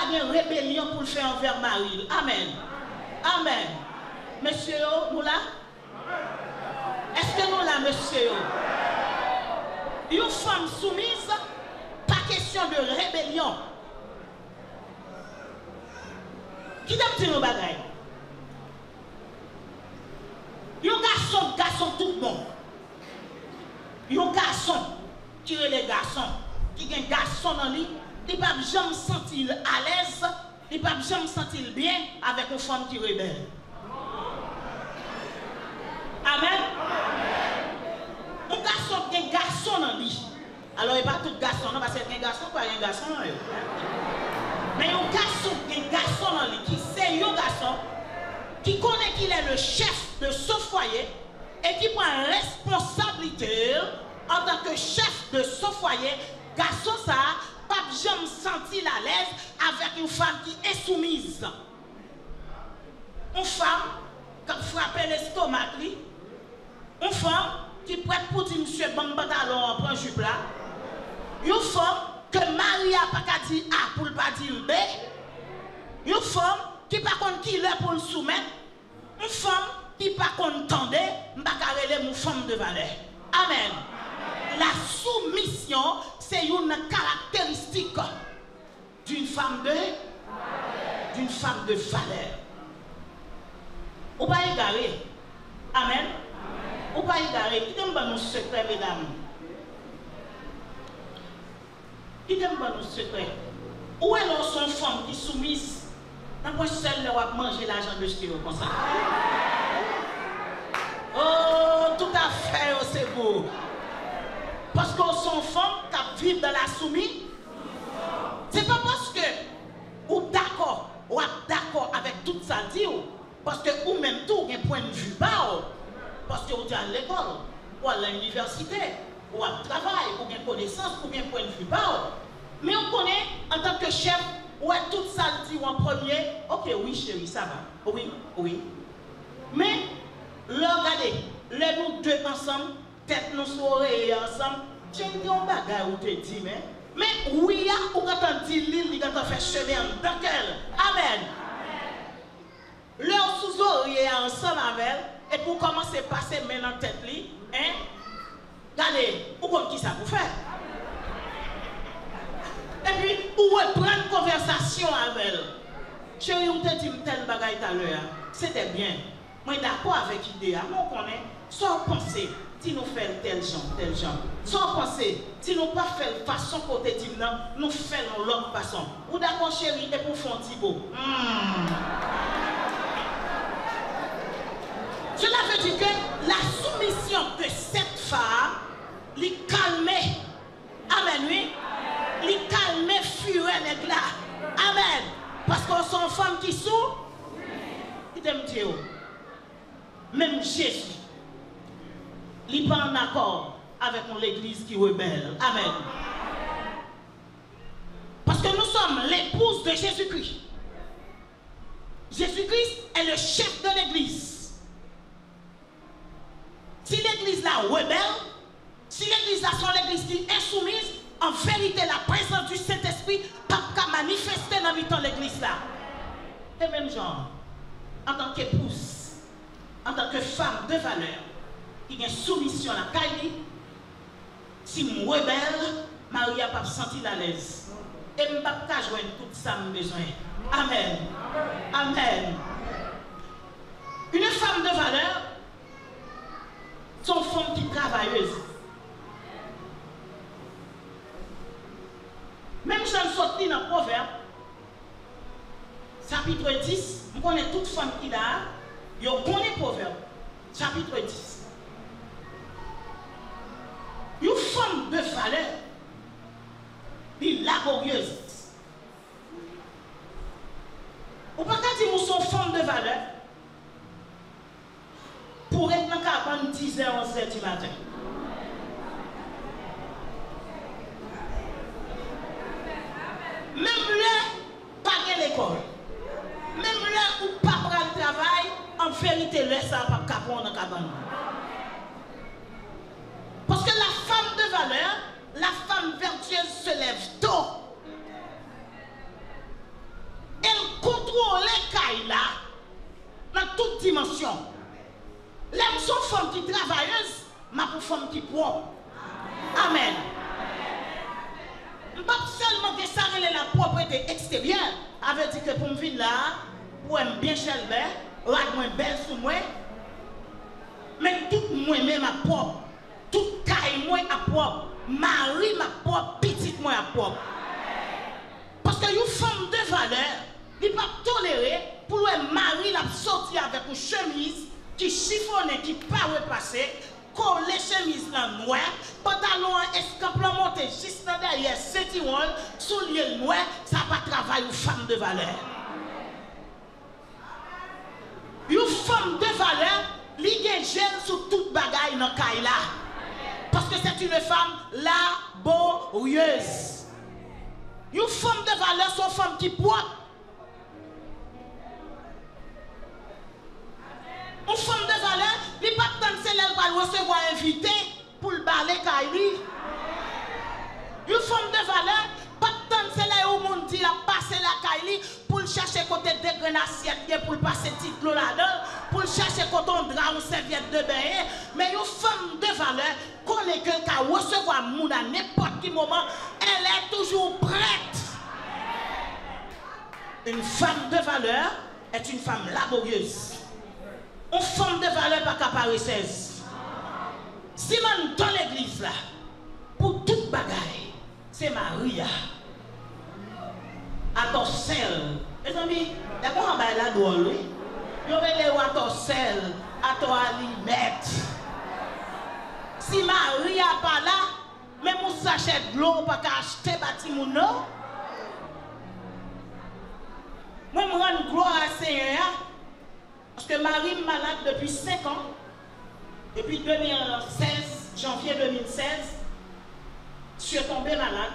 pas de rébellion pour le faire envers Marie. Amen. Amen. Monsieur, nous là? Est-ce que nous là, monsieur? Une femme soumise, pas question de rébellion. Qui t'a dit nos bagailles? Un garçon tout bon. Un garçon qui est les garçons, qui est un garçon dans lui, il ne peut jamais se sentir à l'aise, il ne peut jamais se sentir bien avec une femme qui est rebelle. Amen. Un garçon qui est un garçon dans lui. Alors, il n'y a pas tout garçon, non, parce que un garçon, pas un garçon. Mais un garçon qui est un garçon dans lui, qui c'est un garçon, qui connaît qu'il est le chef de ce foyer et qui prend responsabilité en tant que chef de ce foyer, garçon ça, pas jamais senti à l'aise avec une femme qui est soumise. Une femme qui frappe l'estomac, une femme qui prête pour dire monsieur bon pantalon prend jupe là, une femme que Maria pas qu'à dire A pour pas dire B, une femme qui pas contre qui là pour le soumettre, une femme qui pas contre tendre, m'pa carrelé mon femme de valeur. Amen. La soumission, c'est une caractéristique d'une femme de valeur. Ou pas égaré. Amen. Ou pas égaré. Qui t'aime pas nos secrets, mesdames? Qui t'aime pas nos secrets? Où est son femme qui soumise? Dans quoi celle là va manger l'argent de ce qui est comme ça? Oh, tout à fait, oh, c'est beau. Parce que son femme qui vit dans la soumise, c'est pas parce que ou d'accord avec tout ça dit, parce que ou même tout un point de vue bas, parce que vous êtes à l'école, ou à l'université, ou à travail, ou bien connaissance, ou bien point de vue bas. Mais on connaît en tant que chef, ouais, tout ça dit en premier, ok, oui chérie, ça va, oui. Mais, regardez, les nous deux ensemble, tête nous soirées ensemble, tiens, on bagaille ou te dit, mais oui, ou quand on dit l'île, il quand on fait chemin dans quel. Amen. Leur sous-oreiller ensemble avec elle, et pour commencer à passer maintenant dans tête, hein, regardez, ou comme qui ça pour faire? Et puis, où est prendre conversation avec elle? Chérie, on te dit tel bagaille tout à l'heure. C'était bien. Moi, d'accord avec l'idée. Moi, on connaît. Sans penser, si nous faisons tel genre. Sans penser, si nous ne pas faire façon côté dit non, nous faisons l'autre façon. Ou d'accord, chérie, et pour faire un petit beau. Cela veut dire que la soumission de cette femme, lui calmer. Amen, oui. Lui calmer fureur nèg là. Amen. Parce qu'on sont femmes qui sont. Il t'aime Dieu. Même Jésus. Il n'est pas en accord avec l'église qui est rebelle. Amen. Parce que nous sommes l'épouse de Jésus-Christ. Jésus-Christ est le chef de l'église. Si l'église là rebelle, si l'église là sont l'église qui est insoumise, en vérité, la présence du Saint-Esprit n'a pas manifester dans l'église là. Et même genre, en tant qu'épouse, en tant que femme de valeur, qui a une soumission à la caille, si je suis rebelle, Marie n'a pas senti à l'aise. Et je ne peux pas joindre tout ça besoin. Amen. Amen. Une femme de valeur, son femme qui est travailleuse. Même si je sorti dans le proverbe, chapitre 10, je connais toute femme qui a, je connais le proverbe, chapitre 10. Une femme de valeur, une laborieuse. Ou pas dire que sont femme de valeur pour être dans le 10h, 11h du matin. Même là, pas l'école. Même là où pas prendre le travail, en vérité, là, ça va pas capon dans la cabane. Parce que la femme de valeur, la femme vertueuse se lève tôt. qui propre. Amen. Pas seulement que ça la propreté extérieure, avec dit que pour me venir là, pour me bien chelbe, rad moins belle sous moi, mais tout moi-même à propre, tout caille moi à propre, mari ma propre, petite moi à propre. Parce que une femme de valeur, il ne peut pas tolérer pour le mari la sortir avec une chemise qui chiffonne, qui ne peut pas repasser, coller chemise noire, pantalon escampement monté juste derrière, ceinturon, soulier noir, ça va travailler une femme de valeur. Une femme de valeur, li gen gêne sur toute bagaille dans Kaila. Parce que c'est une femme laborieuse. Une femme de valeur, c'est une femme qui propre. Une femme de valeur, il n'est pas tant que elle va recevoir invité pour le balai Kaili. Une femme de valeur, pas tant que elle au monde dit la passer la Kaili pour chercher côté de grenassiette pour passer petit l'eau là-dedans, pour chercher coton drap ou serviette de bain. Mais une femme de valeur, connaît quelqu'un qui recevoir moun à n'importe quel moment, elle est toujours prête. Une femme de valeur est une femme laborieuse. Une femme de valeur pas qu'à paresseuse. Si man dans l'église là, pour toute bagaille, c'est Maria. À ton sel. Les amis, il y a quoi en bas là drôle, oui? Il y aurait les à ton sel, à ton alimette. Si Maria pas là, même on s'achète de l'eau pas qu'à acheter bâtiment non. Moi je rends gloire à Seigneur. Parce que Marie est malade depuis 5 ans. Depuis 2016, janvier 2016, je suis tombée malade.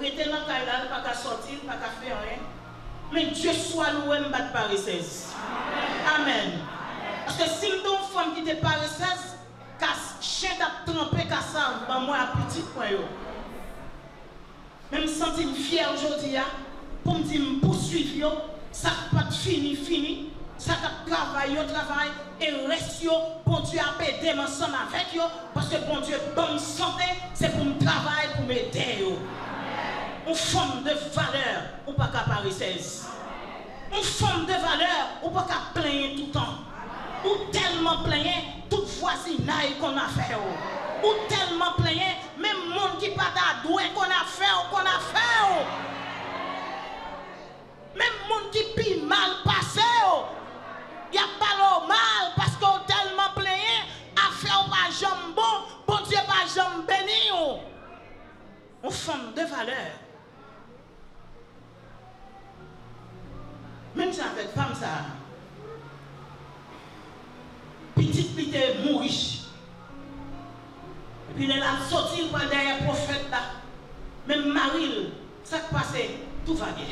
J'étais dans le Kaila, pas qu'à sortir, pas qu'à faire rien. Mais Dieu soit loué, je ne suis pas paresseuse. Amen. Parce que si je suis une femme qui est paresseuse, quand chien t'a trempé, quand ça, moi, à petit point. Même je me sens fière aujourd'hui, pour me dire, poursuivre, ça n'a pas fini. Ça travaille, et reste, bon Dieu a aidé ensemble avec eux, parce que bon Dieu, bonne santé, c'est pour me travailler, pour m'aider. Une femme de valeur, ou pas qu'à paresseuse. Une femme de valeur, ou pas qu'à plaindre tout le temps. Ou tellement plaindre, toute voisinage qu'on a fait. Ou tellement plaindre, même monde qui pas d'adoué qu'on a fait. Même monde qui pis mal passé. Il n'y a pas normal parce qu'on tellement plaigné, affaire pas jambe bon Dieu pas jambe béni. Une femme de valeur. Même si avec femme ça, petite était mourir. Et puis elle a sorti par derrière prophète là. Même Marie, ça qui passe, tout va bien.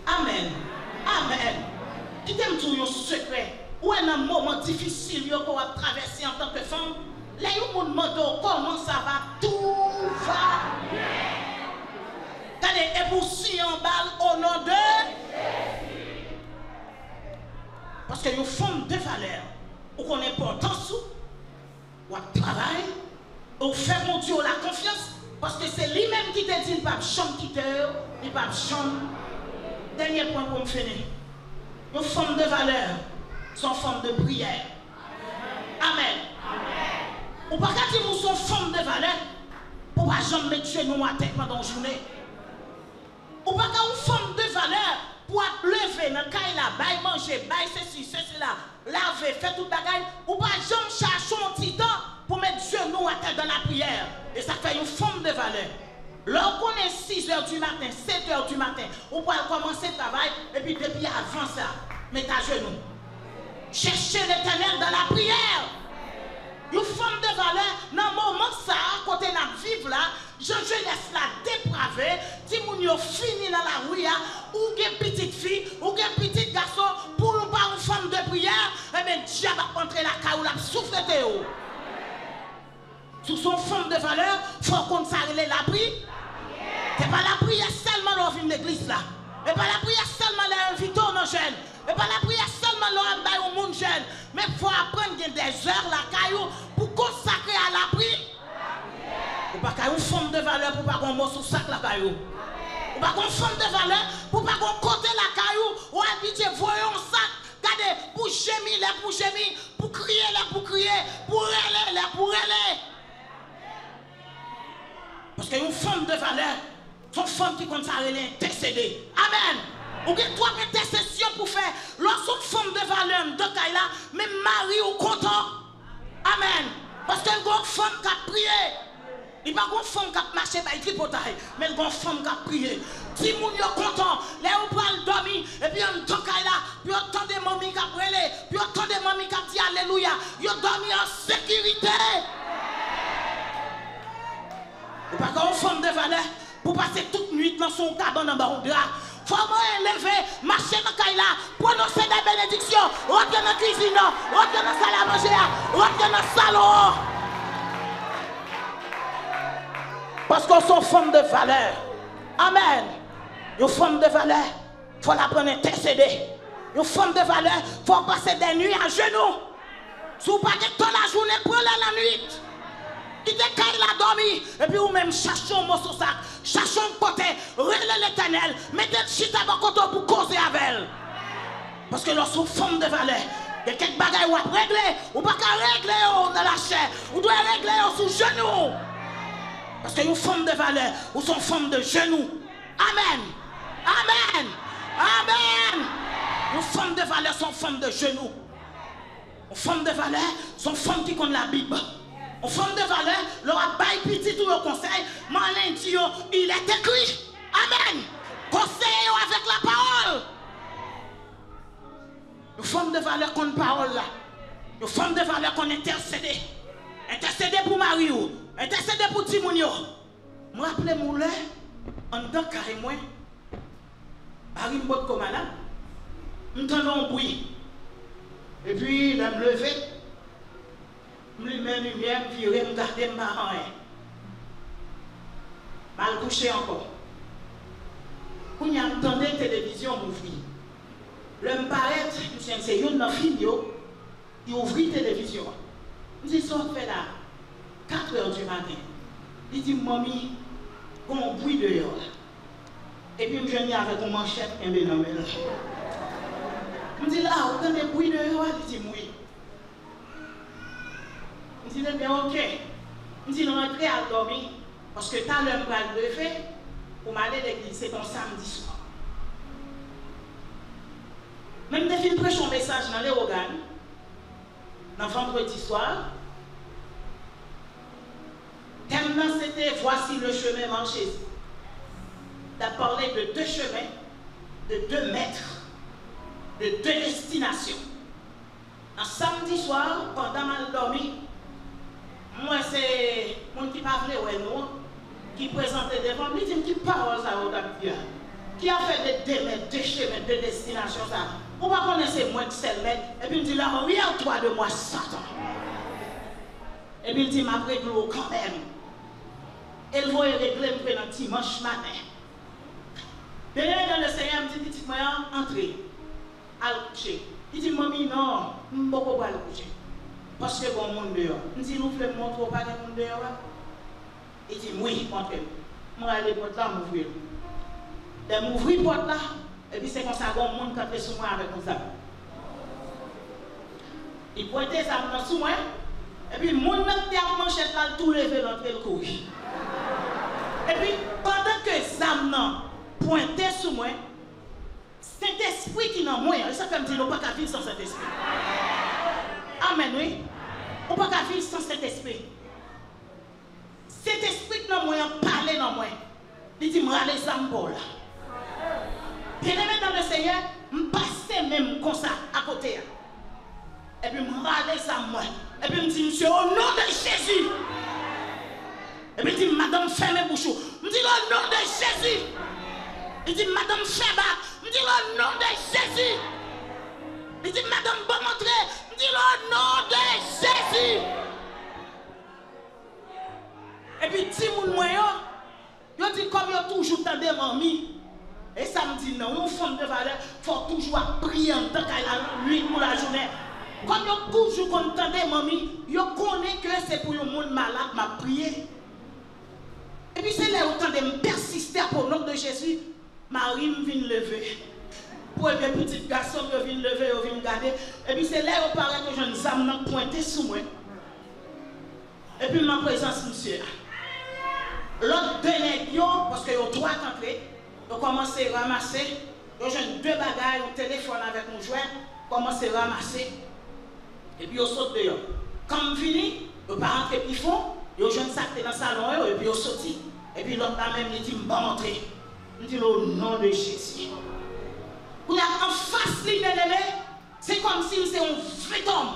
Amen. Amen. Qui t'aime tout un secret, ou un moment difficile qu'on va traverser en tant que femme, là, vous me demandez comment ça va, tout va bien. Regardez, et pour si en balle au nom de Jésus. Parce que une femme de valeur, ou qu'on est importance, ou à travail, ou faire mon Dieu la confiance, parce que c'est lui-même qui te dit, il ne va pas chambre quitter, il ne va pas chambre. Dernier point pour me finir. Une femme de valeur, sont femmes de prière. Amen. Ou pas qu'à dire nous sommes femmes de valeur, pour pas jamais mettre genoux à terre pendant la journée. Ou pas qu'à une femme de valeur, pour lever dans le cas là, bail manger, bail ceci, là, laver, faire toute bagaille. Ou pas jamais chercher un petit temps pour mettre genoux à terre dans la prière. Et ça fait une femme de valeur. Lorsqu'on est 6h du matin, 7h du matin, on peut commencer le travail et puis depuis avant ça, mettez à genoux. Cherchez l'Éternel dans la prière. Une femme de valeur, dans le moment ça, quand on vivre là, je laisse la dépravée, si vous avez fini dans la rue, ou une petite fille, ou un petit garçon, pour nous pas une femme de prière, eh bien Dieu va entrer la caille ou la souffle. Sous son femme de valeur, il faut qu'on s'arrête la prière. C'est pas la prière seulement dans l'église là. Et pas la prière seulement l'inviter aux jeunes. Et pas la prière seulement l'inviter au monde jeune. Mais il faut apprendre des heures la caillou pour consacrer à l'abri. Ou pas qu'à une forme de valeur pour pas qu'on mot sous sac la caillou. Ou pas qu'on forme de valeur pour pas qu'on côté la caillou. Ou habiter voyons un sac. Regardez, pour gémir, pour crier, pour râler, pour râler. Parce qu'il y a une forme de valeur. C'est une forme qui compte ça intercéder. Amen. Ou bien trois intercessions pour faire. Lorsqu'on forme de valeur de Kaila, même Marie ou content. Amen. Parce qu'il y a une femme qui a prié. Il n'y a pas une femme qui a marché par le tripotail, mais il y a une femme qui a prié. Si vous êtes content, les gens peuvent dormir, et puis on entend Kaila, puis on entend des mamies qui a brûlé, puis on entend des mamies qui a dit Alléluia. Ils ont dormi en sécurité. Ou pas qu'on femme de valeur pour passer toute nuit dans son cabane en bas de drap. Faut élever, marcher dans Kaila, prononcer des bénédictions, rentrer dans la cuisine, rentrer dans la salle à manger, rentrer dans le salon. Parce qu'on sont femmes de valeur. Amen. Une femme de valeur, il faut la prendre intercéder. Une femme de valeur, il faut passer des nuits à genoux. Si vous ne pouvez pas la journée, prenez la nuit. Il te caille la dormi. Et puis vous même cherchez un mot sur ça. Cherchez un côté. Relève l'éternel. Mettez le chita à côté pour causer avec elle. Parce que lorsque vous femme de valeur, il y a quelques bagages à régler. Ou pas qu'à régler dans la chair. Vous devez régler sous genoux. Parce que une femme de valeur, ou sont femmes de genoux. Amen. Amen. Amen. Une femme de valeur sont femmes de genoux. Une femme de valeur sont femmes qui connaissent la Bible. Une femme de valeur, leur a bail petit tout le conseil, malin dit, il est écrit. Amen. Conseil avec la parole. Une femme de valeur qu'on parole là. Une femme de valeur qu'on intercède. Intercéder pour Mario, intercéder pour Timonio. Je me rappelle mon lait, en dedans carrément, Marie me botte comme là, je m'entends un bruit. Et puis, je me lever, je me mets lumière, je me regarde mes parents. Mal couché encore. Quand je entends la télévision m'ouvrir, je me paraît, c'est une fille qui ouvre la télévision. Je dis, ça fait là, 4 h du matin. Il dit, mamie, on bruit dehors. Et puis, je viens avec une manchette et mes noms. Je dis, là, vous entendez des bruits dehors? Il dit, oui. Je dis, bien, ok. Je dis, rentrez à dormir. Parce que t'as l'heure pour le lever, pour m'aller à l'église, c'est ton samedi soir. Même des filles prêchent un message dans les organes. Dans vendredi soir, thème c'était voici le chemin marché. Tu as parlé de 2 chemins, de 2 maîtres, de 2 destinations. Un samedi soir, pendant mal dormi, moi c'est mon qui parlait ouais nous, qui présentait devant lui, dit qui parole ça au qui a fait des 2 maîtres, 2 chemins, 2 destinations ça. Vous ne connaissez pas moi de celle maître. Et puis il dit là, reviens-toi de moi, Satan. Et puis il dit, ma règle quand même. Elle va régler un dimanche matin. Bien dans le Seigneur, il me dit, petit moyen, entrez, à le coucher. Il dit, mamie, non, je ne peux pas le coucher. Parce que bon monde dehors. Il dit, nous voulons montrer pas de monde dehors. Il dit, oui, montrez. Moi, je vais aller pour là, m'ouvrir. De m'ouvrir porte là. Et puis c'est comme ça que le monde qui est sous moi avec nous. Il pointait ça sous moi. Et puis le monde qui a manchette là, tout levé l'entrée le couille. Et puis pendant que Sam pointait sous moi, Saint-Esprit qui est dans moi, ça fait me dire, on ne peut pas vivre sans Saint-Esprit. Amen, oui. On ne peut pas vivre sans Saint-Esprit. Saint-Esprit qui est dans moi, parler dans moi. Il dit, je vais aller Sam pour là. Bien-aimé dans le Seigneur, je passe même comme ça à côté. Et puis je me râle ça moi. Et puis je me dis, monsieur, au nom de Jésus. Et puis il dit, madame, fermez bouche. Je me dis, au nom de Jésus. Il dit, madame, fermez. Je me dis, au nom de Jésus. Il dit, madame, bon montrer. Je me dis, au nom de Jésus. Et puis, si vous voyez, il dit, comme il toujours dans des mamies. Et ça me dit non, une femme de valeur, il faut toujours prier en tant qu'elle a lui pour la journée. Comme vous toujours contendez, mamie, vous connaissez que c'est pour un monde malade, m'a prié. Et puis c'est là où vous de me persister pour le nom de Jésus. Marie me vient lever. Pour les petits garçons qui viennent lever, qui viennent garder. Et puis c'est là où paraît que je ne âme pointé sous moi. Et puis ma présence, monsieur. L'autre deux nègres, parce que vous trois entrés, vous commencez à ramasser. Vous avez deux bagages, un téléphone avec mon jouet, vous commencez à ramasser. Et puis vous sautez dehors. Quand vous finissez, vous ne pas rentrer plus fond, vous avez un sac dans le salon, et puis vous sautez. Et puis l'autre même dit, je vais rentrer. Je dis au nom de Jésus. Vous êtes en face, c'est comme si c'était un vrai homme.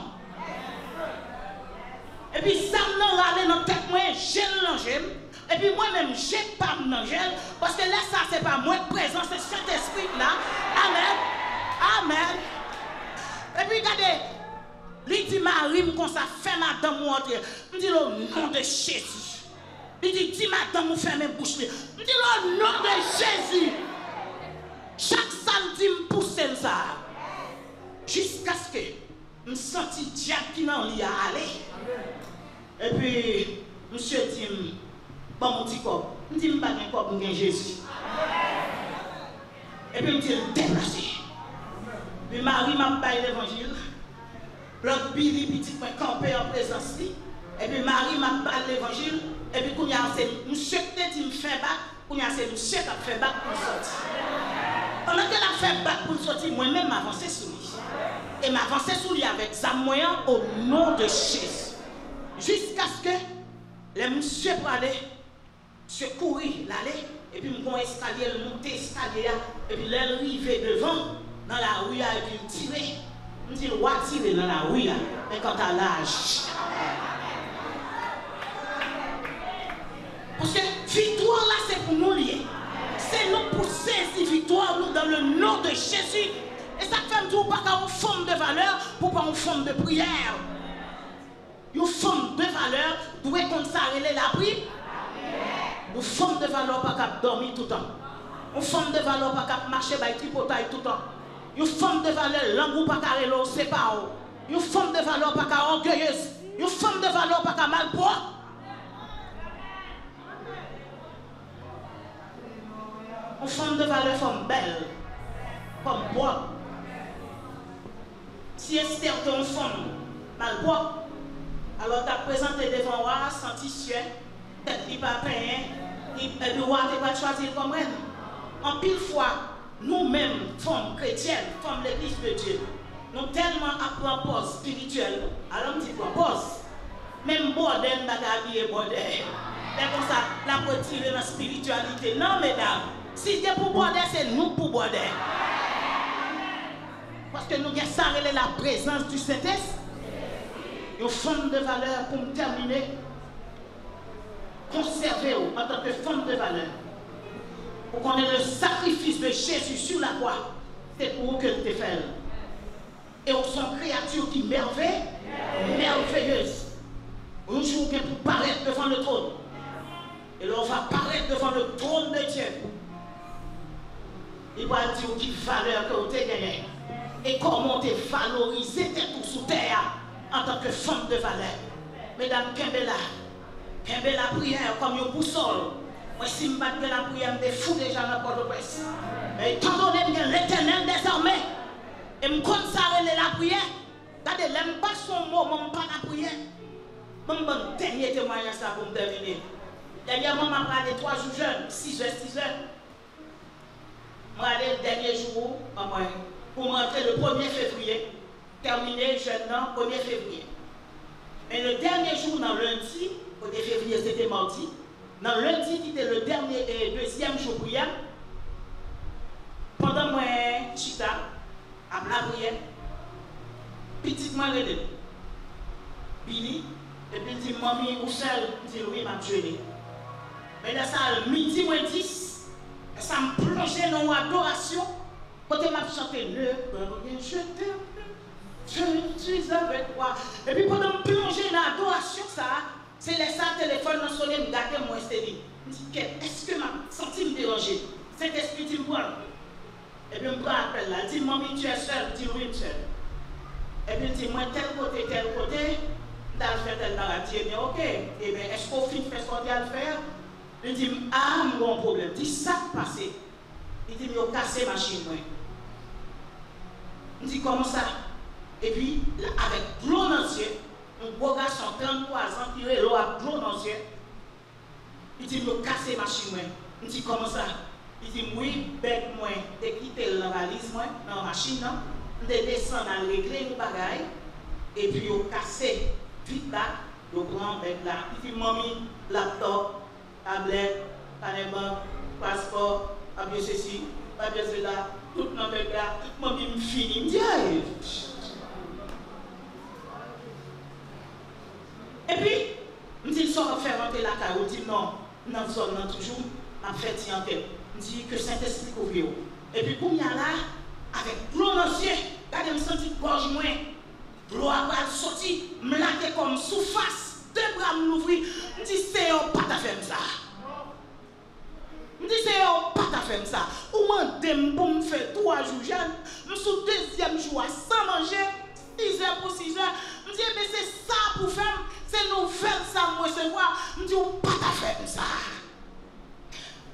Et puis ça m'a râlé dans la tête, moi, j'ai l'angèle. Et puis moi-même, j'ai pas l'angèle. Parce que là, ça, c'est pas moi de présence, c'est cet esprit-là. Amen. Amen. Et puis regardez, lui dit Marie, comme ça, fait madame ou entrer. Je dis au nom de Jésus. Il dit, dis madame, vous fermez bouche. Je dis au nom de Jésus. Chaque samedi, je pousse ça. Jusqu'à ce que je me senti diable qui n'en lit à aller. Et puis, monsieur dit, bon, mon petit corps, je dis, je ne vais pas corps pour Jésus. Et puis, je dis, déplacé. Puis, Marie m'a baillé l'évangile. L'autre Billy, petit, m'a campé en présence. Et puis, Marie m'a baillé l'évangile. Et puis, quand il y a monsieur qui dit, me fait bac, quand il y a monsieur qui a fait bac pour sortir. Pendant qu'elle a fait bac pour sortir, moi-même m'avancer sur lui. Et m'avancer sur lui avec sa moyen au nom de Jésus. Jusqu'à ce que les monsieur pour aller se courir, l'aller, et puis mon escalier, le monter escalier, et puis l'arriver devant, dans la rue, et puis tirer. On dit, on va tirer dans la rue, mais quand à l'âge. Parce que victoire là, c'est pour nous lier. C'est nous pour saisir victoire nous dans le nom de Jésus. Et ça fait tout pas qu'une forme de valeur pour pas une forme de prière. Une forme de valeur doit consacrer la prière. Une forme de valeur pas qu'à dormir tout le temps. Une forme de valeur pas qu'à marcher par tripotaille tout le temps. Une forme de valeur langue pas qu'à reloer c'est pas. Une forme de valeur pas qu'à orgueilleuse. Une forme de valeur pas qu'à malpoids. Une femme de valeur, femme belle, comme bois. Si Esther est une femme mal bois, alors tu as présenté devant moi, senti suer, peut-être qu'il pas payé, et puis roi tu pas choisir comme elle. En pile fois, nous-mêmes, femmes chrétiennes, femmes de l'église de Dieu, nous tellement apprenons spirituel, alors on dit propose. Même bordel n'a pas habillé bordel. C'est comme ça, la retirer dans la spiritualité. Non, mesdames. Si c'est pour border, c'est nous pour border. Parce que nous avons la présence du Saint-Esprit. Une forme de valeur pour me terminer. Conserver en tant que forme de valeur. Pour qu'on ait le sacrifice de Jésus sur la croix. C'est pour vous que tu fais. Et on sont créatures qui merveilleuses. Un jour, pour paraître devant le trône. Et là, on va paraître devant le trône de Dieu. Il va dire qui valeur que vous avez gagné. Et comment tu valoriser tout sous terre en tant que femme de valeur. Mesdames, Kembe la prière comme une boussole. Moi, si je bats la prière, je me fous déjà dans Port-au-Prince. Mais étant donné que l'Éternel désormais, et me consacrer la prière, regardez, l'aime pas son mot, même pas la prière. Mon dernier témoignage ça pour me terminer. Dernièrement, je m'a parlé 3 jours jeunes, 6 heures. Je vais aller le dernier jour pour rentrer le 1er février, terminer jeune 1er février. Mais le dernier jour, dans lundi, 1er février c'était mardi, dans lundi qui était le dernier et deuxième jour prière, pendant moi, chita, à la prière, petitement relève, Billy, et puis il dit, mamie, où seul? Il dit, oui, m'a tué. Mais dans ça, midi moins 10, ça me plongeait dans l'adoration. Quand je m'a chanté, le premier, je t'aime, je suis avec toi. Et puis pendant que je plongeais dans l'adoration, c'est les ça téléphone dans son nez, me garder moi, c'est dit, est-ce que m'a senti me déranger? Cet esprit dit, moi. Et puis je me prends l'appel là, il dit, mamie, tu es seule? Je dis, oui, seule. Et puis il dit, moi, tel côté, t'as fait tel barati. Eh bien, ok. Eh bien, est-ce qu'on finit faire ce qu'on a à faire? Il dit, ah, mon problème. Il dit, ça passé. Il dit, mais on cassé ma machine, moi. Il dit, comment ça? Et puis, avec l'eau dans les yeux, un beau garçon, 33 ans, qui est l'eau avec l'eau dans les yeux. Il dit, mais on cassé ma machine, moi. Il dit, comment ça? Il dit, oui, bête, moi, de quitter la valise, moi, dans la machine, non? De descendre à régler le bagage, et puis on cassé vite là, on prend bête là. Il dit, mamie, laptop, tablette, panneau, passeport, papier ceci, papier cela, tout le bête là, mamie me finit, me dit, aïe. Et puis, me dit, ça va faire rentrer la caille, il dit, non, non, toujours, m'a fait tirer en tête. Me dit que Saint-Esprit couvre. Et puis, pour y aller, avec l'eau dans les yeux, regardez, je me sens gorge moins. L'eau a sorti, me laquer comme sous face, deux bras m'ouvrir. Je me dis, c'est un pas à faire ça. Je me dis, c'est un pas à faire ça. Ou m'en pour me faire 3 jours jeune, je suis au deuxième jour sans manger, 6 heures pour 6 heures. Je me dis, mais c'est ça pour faire, c'est nouvelle ça pour recevoir. Je me dis, pas à faire ça.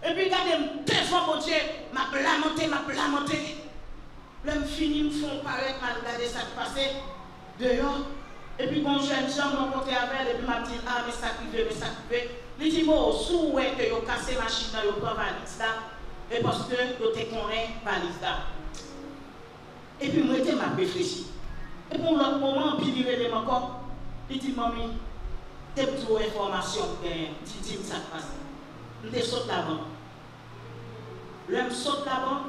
Et puis, regardez, devant mon Dieu, m'a blamenté. Là, je finis, me font paraître, m'a regardé ça qui passait dehors. Et puis, mon jeune Jean m'a rencontré avec elle, et puis m'a dit, ah, mais ça privé. Il dit, bon, sous ouais, que vous cassé la machine, vous prenez valise là, et parce que vous te connaissez valise là. Et puis, moi, je m'a réfléchi. Et pour l'autre moment, puis il est encore, il dit, mamie, t'es trop information, dis-moi ça qui passe. Je saute là-bas. Là, je saute là-bas.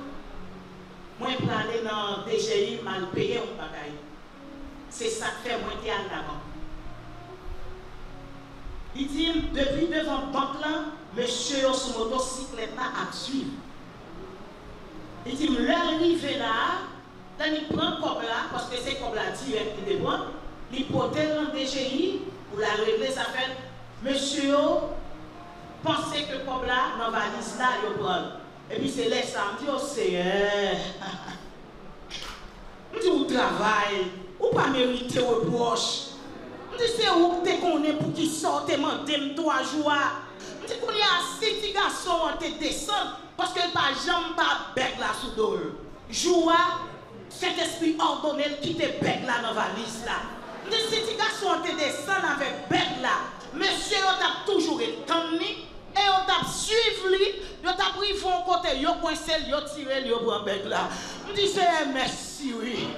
Moi, je peux aller dans le DGI, mal payer un bagage. C'est ça que fait moi qui aller là-bas. Il dit, depuis devant la banque là, monsieur sur motocyclette à suivre. Il dit, l'heure arrivée là, il prend comme là, parce que c'est comme là direct qui dépend, il porte dans le DGI, pour la régler, ça fait, monsieur, pensez que comme là, dans la valise là, il prend. Et puis c'est là, ça me dit, oh Seigneur, je dis, au travail, ou pas mériter reproche. Je dis, c'est où que tu connais pour qui sorte et m'en 3 jours. Je dis, qu'on y a 6 petits garçons qui descendent parce que pas jamais pas bec là sous dos. Joua, cet esprit ordonné qui te bec là dans la valise là. Je dis, 6 petits garçons qui descendent avec bec là. Monsieur, on t'a toujours étonné. Et on t'a suivi lui, on t'a pris von côté, on coincé, on tiré, on prend bec là. Je dis, c'est merci, oui.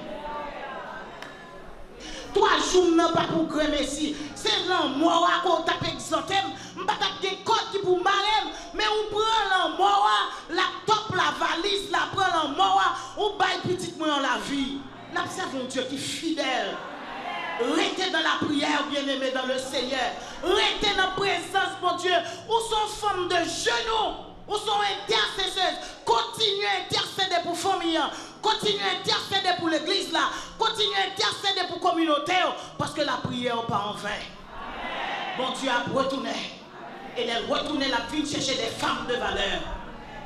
3 jours, non pas pour grand merci. C'est l'amour qu'on t'a exempté. Je ne pas des codes qui pour marrer, mais on prend l'amour, la top, la valise, la prend l'amour, on baille petitement dans la vie. Nous observons Dieu qui est fidèle. Restez dans la prière, bien-aimés dans le Seigneur. Restez dans la présence, mon Dieu. Où sont femmes de genoux? Où sont intercesseuses? Continuez à intercéder pour famille. Continuez à intercéder pour l'église là. Continuez à intercéder pour la communauté. Parce que la prière n'est pas en vain. Bon Dieu a retourné. Et elle retourne, elle a venu chercher des femmes de valeur.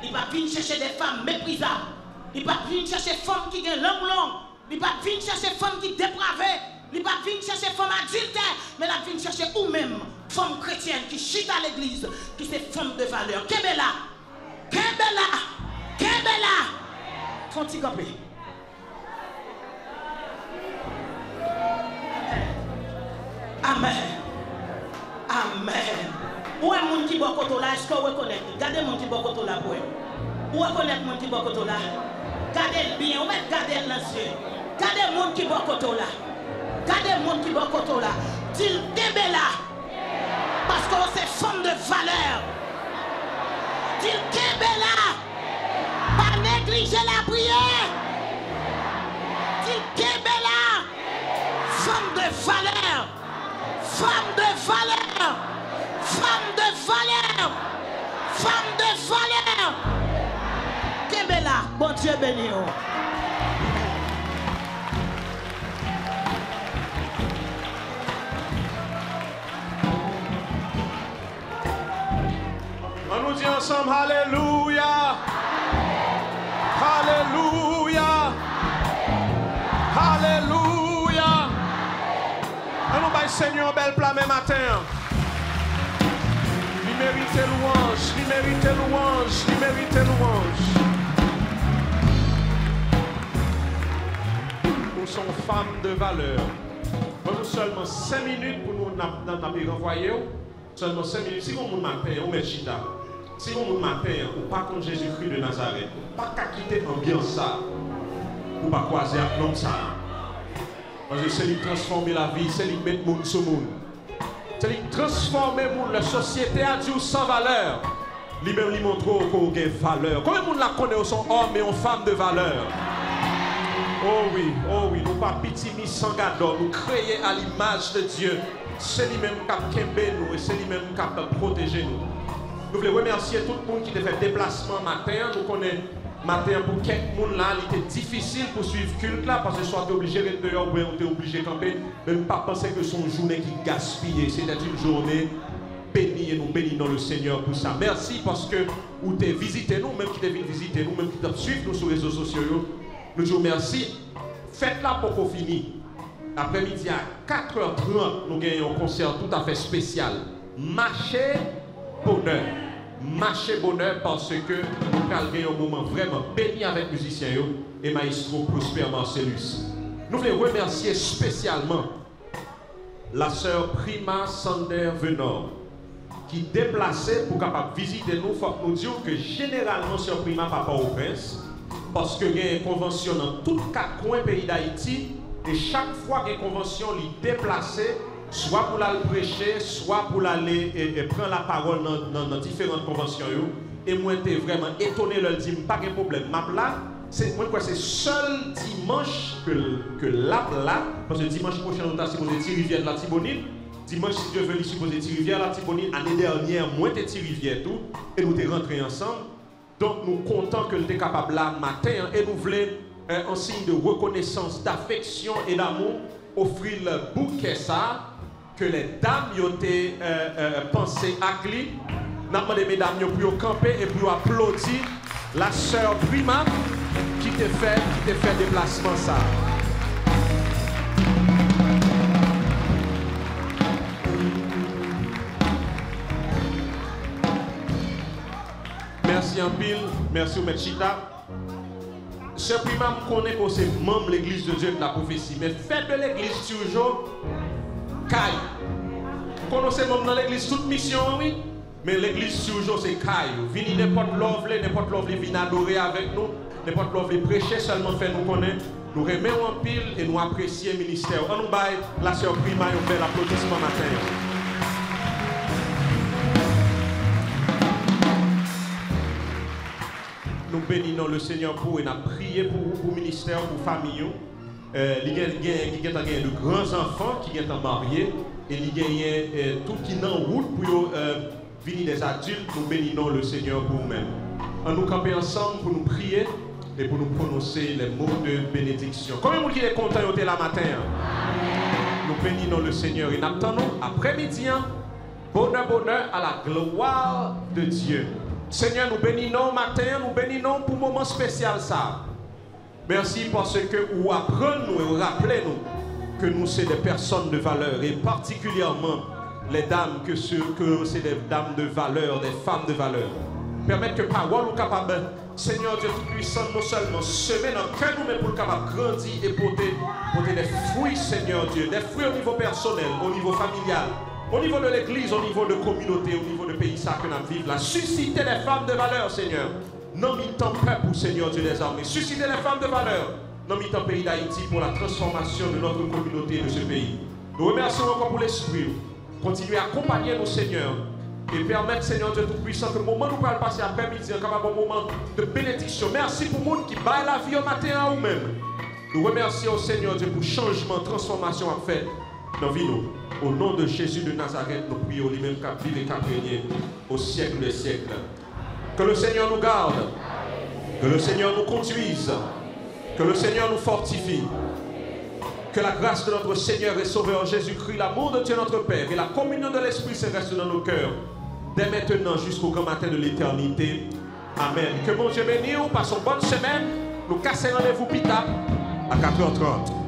Il va venir chercher des femmes méprisables. Il va venir chercher des femmes qui ont langue longue. Il va venir chercher des femmes qui dépravées. Il va venir chercher des femmes adultères. Mais il va venir chercher ou même femmes chrétiennes qui chutent à l'église. Qui sont femmes de valeur. Kébela. Kébela. Kébela. Font-ils camper. Amen. Amen. Où est le monde qui boit côté là? Est-ce que vous reconnaissez? Gardez le monde qui boit côté là pour vous. Où reconnaissez le monde qui boit côté là? Gardez bien, ou même gardez le yeux. Gardez le monde qui boit côté là. Gardez le monde qui boit côté là. Dis-le Kébela. Parce que c'est femme de valeur. Dis-le Kébela. Pas négliger la prière. Dis-le Kébela. Femme de valeur. Femme de valeur. Femme de valeur. Femme de valeur. Kébela. Bon Dieu béni. On nous dit ensemble, Alléluia. Alléluia. Alléluia. Seigneur bel plat mes matin. Il mérite louange, il mérite louange, il mérite louange. Nous sommes femmes de valeur. Nous seulement 5 minutes pour nous renvoyer. Seulement 5 minutes. Si vous matin, vous mettez chita. Si vous matin, vous pas contre Jésus-Christ de Nazareth, pas qu'à quitter l'ambiance ça, ou pas croiser avec l'homme ça. Parce que c'est lui transformer la vie, c'est lui mettre monde sur monde. C'est lui transformer la société à Dieu sans valeur. Lui-même lui montre qu'on a valeur. Combien de monde la connaît son homme et une femme de valeur? Oh oui, nous pas petit mis sans gadon, nous créer à l'image de Dieu. C'est lui-même qui a kembe nous et c'est lui-même qui a protégé nous. Nous voulons remercier tout le monde qui a fait déplacement matin. Nous connaissons matin pour quelques monde là, il était difficile pour suivre le culte là parce que soit tu es obligé d'être dehors ou tu es obligé de camper. Même pas penser que son journée qui gaspille. C'était une journée bénie et nous bénissons le Seigneur pour ça. Merci parce que vous t'es visité nous, même qui t'es venu visiter nous, même qui t'as suivi nous sur les réseaux sociaux. Nous disons merci. Faites-la pour qu'on finisse. Après-midi à 4h30, nous gagnons un concert tout à fait spécial. Marché bonheur. Marché bonheur parce que nous allons gagner un moment vraiment béni avec les musiciens et maestro Prosper Marcellus. Nous voulons remercier spécialement la sœur Prima Sander Venor qui déplaçait pour capable visiter nous. Il faut nous dire que généralement sœur Prima papa au prince parce que il y a une convention dans tous les 4 coins du pays d'Haïti et chaque fois qu'il y a une convention, il déplacée soit pour aller prêcher, soit pour aller et prendre la parole dans différentes conventions. Et moi, j'étais vraiment étonné, je dis, pas de problème. Là, c'est seul dimanche que là, parce que dimanche prochain, nous avons supposé Thirivière de la Tibonite. Dimanche, si Dieu veut, il supposé Thirivière de la Tibonite. L'année dernière, moi, j'étais Thirivière tout. Et nous sommes rentrés ensemble. Donc, nous sommes contents que nous sommes capables là matin. Et nous voulons, en signe de reconnaissance, d'affection et d'amour, offrir le bouquet ça. Que les dames ont pensé à lui. Nous avons demandé mesdames pour camper et pour applaudir la sœur Prima qui t'a fait déplacement ça. Merci en pile, merci au Mechita. Sœur Prima me connaît que c'est membre de l'église de Dieu de la prophétie, mais faites de l'église toujours. Caille. Vous connaissez même dans l'église toute mission, oui? Mais l'église toujours c'est caille. Venez n'importe l'ouvre, venez adorer avec nous, n'importe l'ouvre, prêcher seulement fait nous connaître. Nous remettons en pile et nous apprécions le ministère. On nous baille la sœur Prima et on fait l'applaudissement matin. Nous bénissons le Seigneur pour et nous prions pour le ministère, pour la famille. Il y a de grands enfants qui sont mariés et il y a tout qui est en route pour venir des adultes. Nous bénissons le Seigneur pour nous-mêmes. On nous camper ensemble pour nous prier et pour nous prononcer les mots de bénédiction. Combien de monde qui est content de la matin? Nous bénissons le Seigneur et nous attendons après-midi. Bonheur à la gloire de Dieu. Seigneur, nous bénissons matin, nous bénissons pour un moment spécial ça. Merci parce que vous apprenez-nous et vous rappelez-nous que nous sommes des personnes de valeur et particulièrement les dames, que c'est des dames de valeur, des femmes de valeur. Permettre que parole nous capable, Seigneur Dieu Tout-Puissant, non seulement semer dans le cœur nous, mais pour le capable grandir et porter des fruits, Seigneur Dieu, des fruits au niveau personnel, au niveau familial, au niveau de l'église, au niveau de communauté, au niveau de pays ça que nous vivons là. Susciter des femmes de valeur, Seigneur. Non, mi-temps peuple pour Seigneur Dieu des armées. Susciter les femmes de valeur. Non, mi-temps pays d'Haïti pour la transformation de notre communauté et de ce pays. Nous remercions encore pour l'esprit. Continuez à accompagner nos seigneurs et permettre, Seigneur Dieu Tout-Puissant, que le moment où nous allons passer après-midi, un moment de bénédiction. Merci pour le monde qui bat la vie au matin à vous-même. Nous remercions, Seigneur Dieu, pour changement, transformation à faire dans la vie. Au nom de Jésus de Nazareth, nous prions lui-même qu'à vivre et qu'à régner au siècle des siècles. Que le Seigneur nous garde, que le Seigneur nous conduise, que le Seigneur nous fortifie, que la grâce de notre Seigneur et Sauveur Jésus-Christ, l'amour de Dieu notre Père et la communion de l'Esprit se reste dans nos cœurs, dès maintenant jusqu'au grand matin de l'éternité. Amen. Que mon Dieu bénisse, passons bonne semaine, nous cassons rendez-vous pita à 4h30.